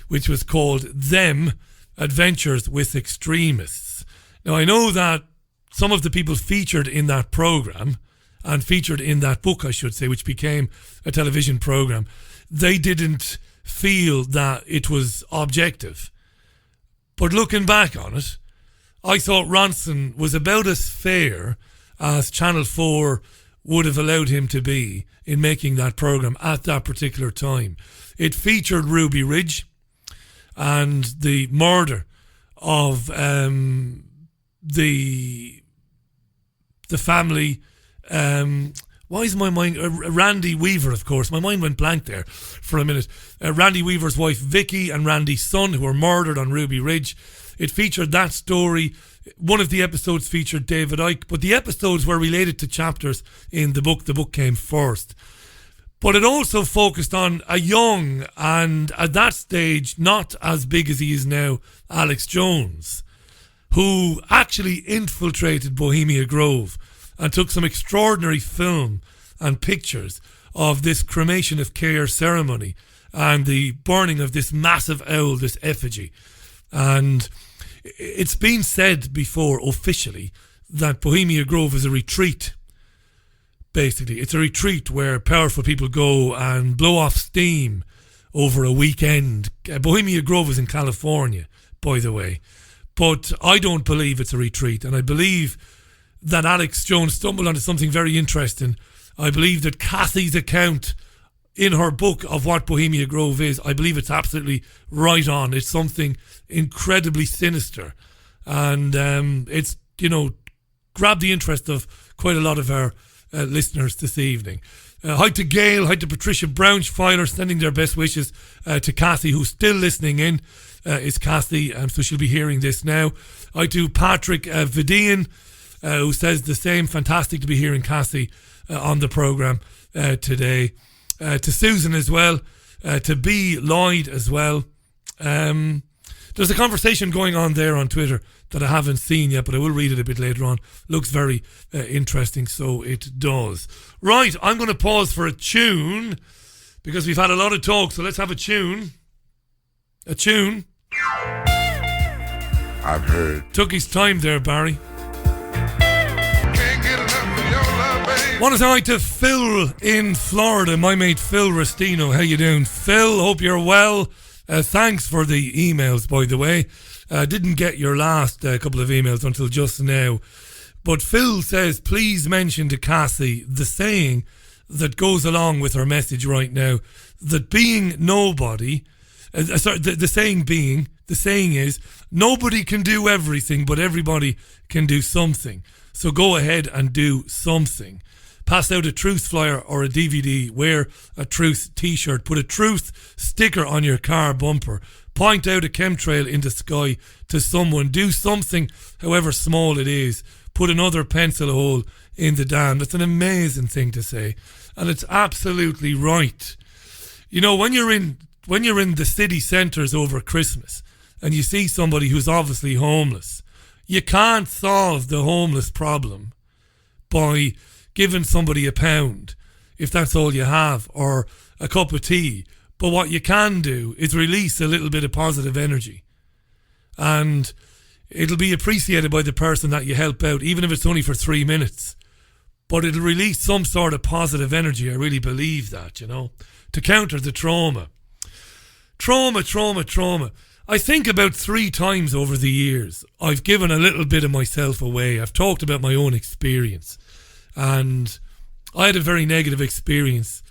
which was called Them Adventures with Extremists. Now, I know that some of the people featured in that program, and featured in that book, I should say, which became a television program, they didn't feel that it was objective. But looking back on it, I thought Ronson was about as fair as Channel 4 would have allowed him to be in making that program at that particular time. It featured Ruby Ridge and the murder of the family. Why is my mind... Randy Weaver, of course. My mind went blank there for a minute. Randy Weaver's wife, Vicky, and Randy's son, who were murdered on Ruby Ridge. It featured that story. One of the episodes featured David Icke, but the episodes were related to chapters in the book. The book came first. But it also focused on a young and, at that stage, not as big as he is now, Alex Jones, who actually infiltrated Bohemia Grove and took some extraordinary film and pictures of this cremation of care ceremony and the burning of this massive owl, this effigy. And it's been said before officially that Bohemia Grove is a retreat. Basically, it's a retreat where powerful people go and blow off steam over a weekend. Bohemia Grove is in California, by the way. But I don't believe it's a retreat, and I believe that Alex Jones stumbled onto something very interesting. I believe that Cathy's account in her book of what Bohemia Grove is, I believe it's absolutely right on. It's something incredibly sinister. And it's, grabbed the interest of quite a lot of our listeners this evening. Hi to Gail, hi to Patricia Brownschweiler, sending their best wishes to Cathy, who's still listening in, is Cathy, so she'll be hearing this now. Hi to Patrick Vidian, who says the same. Fantastic to be hearing Cathy on the programme today. To Susan as well, to B. Lloyd as well. There's a conversation going on there on Twitter that I haven't seen yet, but I will read it a bit later on. Looks very interesting, so it does. Right, I'm going to pause for a tune because we've had a lot of talk, so let's have a tune. A tune. I've heard. Took his time there, Barry. Want to say hi to Phil in Florida, my mate Phil Restino. How you doing, Phil? Hope you're well. Thanks for the emails, by the way. Didn't get your last couple of emails until just now. But Phil says, please mention to Cathy the saying that goes along with her message right now, that being nobody, the saying is, nobody can do everything, but everybody can do something. So go ahead and do something. Pass out a truth flyer or a DVD, wear a truth t-shirt, put a truth sticker on your car bumper, point out a chemtrail in the sky to someone, do something, however small it is, put another pencil hole in the dam. That's an amazing thing to say, and it's absolutely right. When you're in the city centres over Christmas and you see somebody who's obviously homeless, you can't solve the homeless problem by giving somebody £1 if that's all you have, or a cup of tea. But what you can do is release a little bit of positive energy, and it'll be appreciated by the person that you help out, even if it's only for 3 minutes. But it'll release some sort of positive energy. I really believe that, to counter the trauma. Trauma. I think about 3 times over the years I've given a little bit of myself away. I've talked about my own experience. And I had a very negative experience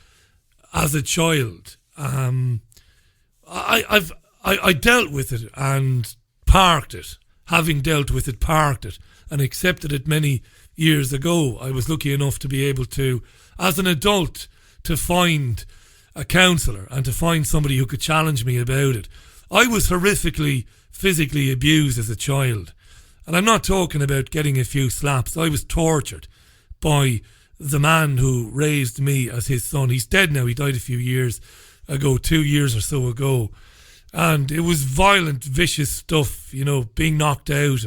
as a child. I dealt with it and parked it. Having dealt with it, parked it, and accepted it many years ago. I was lucky enough to be able to, as an adult, to find a counsellor and to find somebody who could challenge me about it. I was horrifically physically abused as a child. And I'm not talking about getting a few slaps. I was tortured by the man who raised me as his son. He's dead now. He died a few years ago, 2 years or so ago. And it was violent, vicious stuff, you know, being knocked out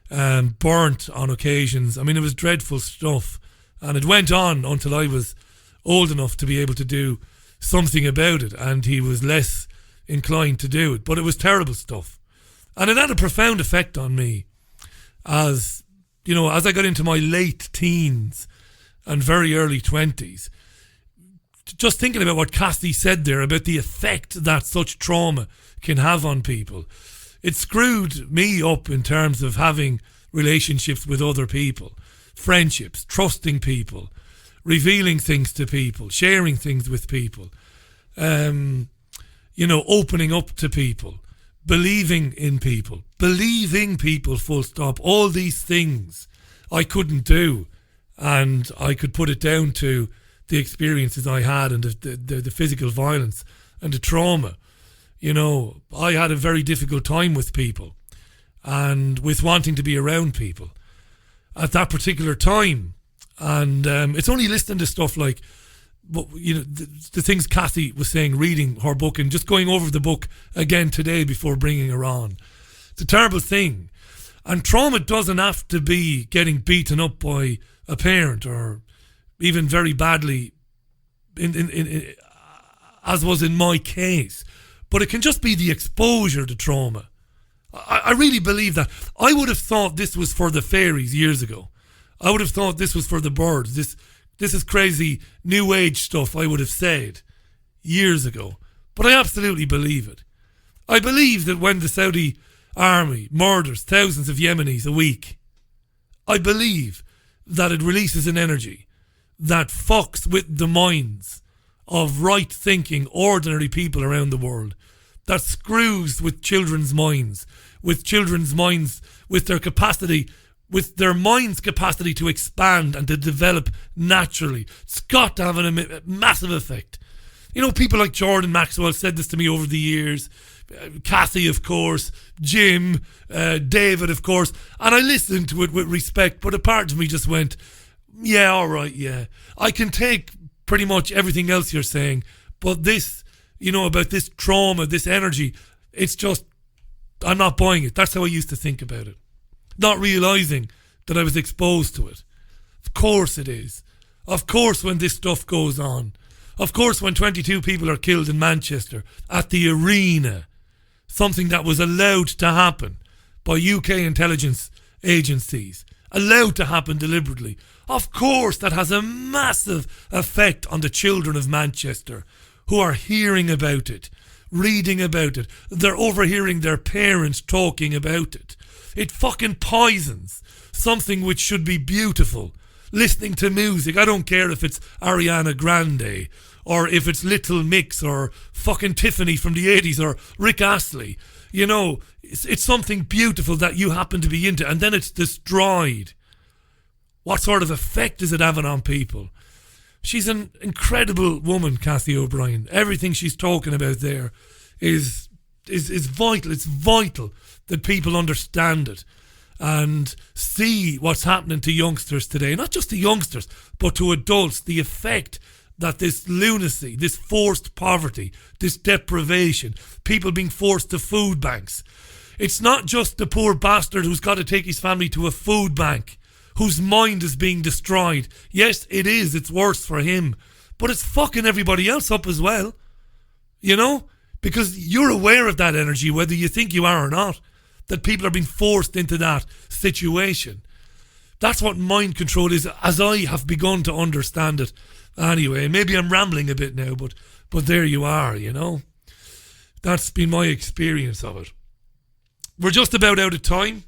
and burnt on occasions. I mean, it was dreadful stuff. And it went on until I was old enough to be able to do something about it. And he was less inclined to do it. But it was terrible stuff. And it had a profound effect on me as, you know, as I got into my late teens and very early 20s. Just thinking about what Cathy said there about the effect that such trauma can have on people. It screwed me up in terms of having relationships with other people, friendships, trusting people, revealing things to people, sharing things with people, you know, opening up to people, believing in people, believing people, full stop. All these things I couldn't do, and I could put it down to the experiences I had and the physical violence and the trauma. You know, I had a very difficult time with people and with wanting to be around people at that particular time. And it's only listening to stuff like, you know, the things Cathy was saying, reading her book and just going over the book again today before bringing her on. It's a terrible thing. And trauma doesn't have to be getting beaten up by a parent or even very badly, as was in my case. But it can just be the exposure to trauma. I really believe that. I would have thought this was for the fairies years ago. I would have thought this was for the birds. This is crazy new age stuff, I would have said years ago. But I absolutely believe it. I believe that when the Saudi army murders thousands of Yemenis a week, I believe that it releases an energy that fucks with the minds of right-thinking, ordinary people around the world, that screws with children's minds, with their capacity, with their mind's capacity to expand and to develop naturally. It's got to have a massive effect. You know, people like Jordan Maxwell said this to me over the years, Cathy, of course, Jim, David, of course, and I listened to it with respect, but a part of me just went, yeah, all right, yeah. I can take pretty much everything else you're saying, but this, you know, about this trauma, this energy, it's just, I'm not buying it. That's how I used to think about it. Not realising that I was exposed to it. Of course it is. Of course when this stuff goes on. Of course when 22 people are killed in Manchester at the arena, something that was allowed to happen by UK intelligence agencies, allowed to happen deliberately. Of course that has a massive effect on the children of Manchester who are hearing about it, reading about it. They're overhearing their parents talking about it. It fucking poisons something which should be beautiful. Listening to music, I don't care if it's Ariana Grande or if it's Little Mix or fucking Tiffany from the 80s or Rick Astley. You know, it's something beautiful that you happen to be into, and then it's destroyed. What sort of effect is it having on people? She's an incredible woman, Cathy O'Brien. Everything she's talking about there is vital. It's vital that people understand it and see what's happening to youngsters today. Not just to youngsters, but to adults. The effect that this lunacy, this forced poverty, this deprivation, people being forced to food banks. It's not just the poor bastard who's got to take his family to a food bank, whose mind is being destroyed. Yes, it is. It's worse for him. But it's fucking everybody else up as well. You know? Because you're aware of that energy, whether you think you are or not. That people are being forced into that situation. That's what mind control is, as I have begun to understand it. Anyway, maybe I'm rambling a bit now, but there you are, you know. That's been my experience of it. We're just about out of time.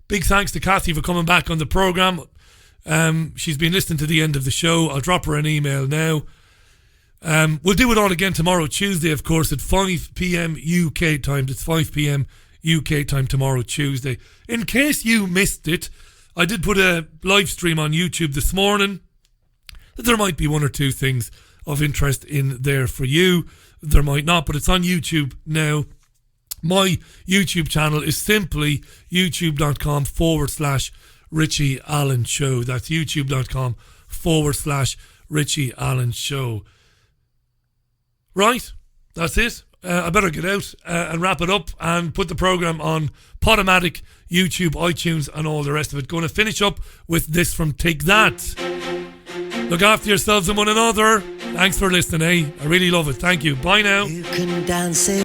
Big thanks to Cathy for coming back on the programme. She's been listening to the end of the show. I'll drop her an email now. We'll do it all again tomorrow, Tuesday, of course, at 5 p.m. UK time. It's 5 p.m. UK time tomorrow, Tuesday. In case you missed it, I did put a live stream on YouTube this morning. There might be one or two things of interest in there for you. There might not, but it's on YouTube now. My YouTube channel is simply youtube.com/Richie Allen Show. That's youtube.com/Richie Allen Show. Right, that's it. I better get out and wrap it up and put the programme on Podomatic, YouTube, iTunes and all the rest of it. Going to finish up with this from Take That. Look after yourselves and one another. Thanks for listening, I really love it. Thank you. Bye now. You can dance it.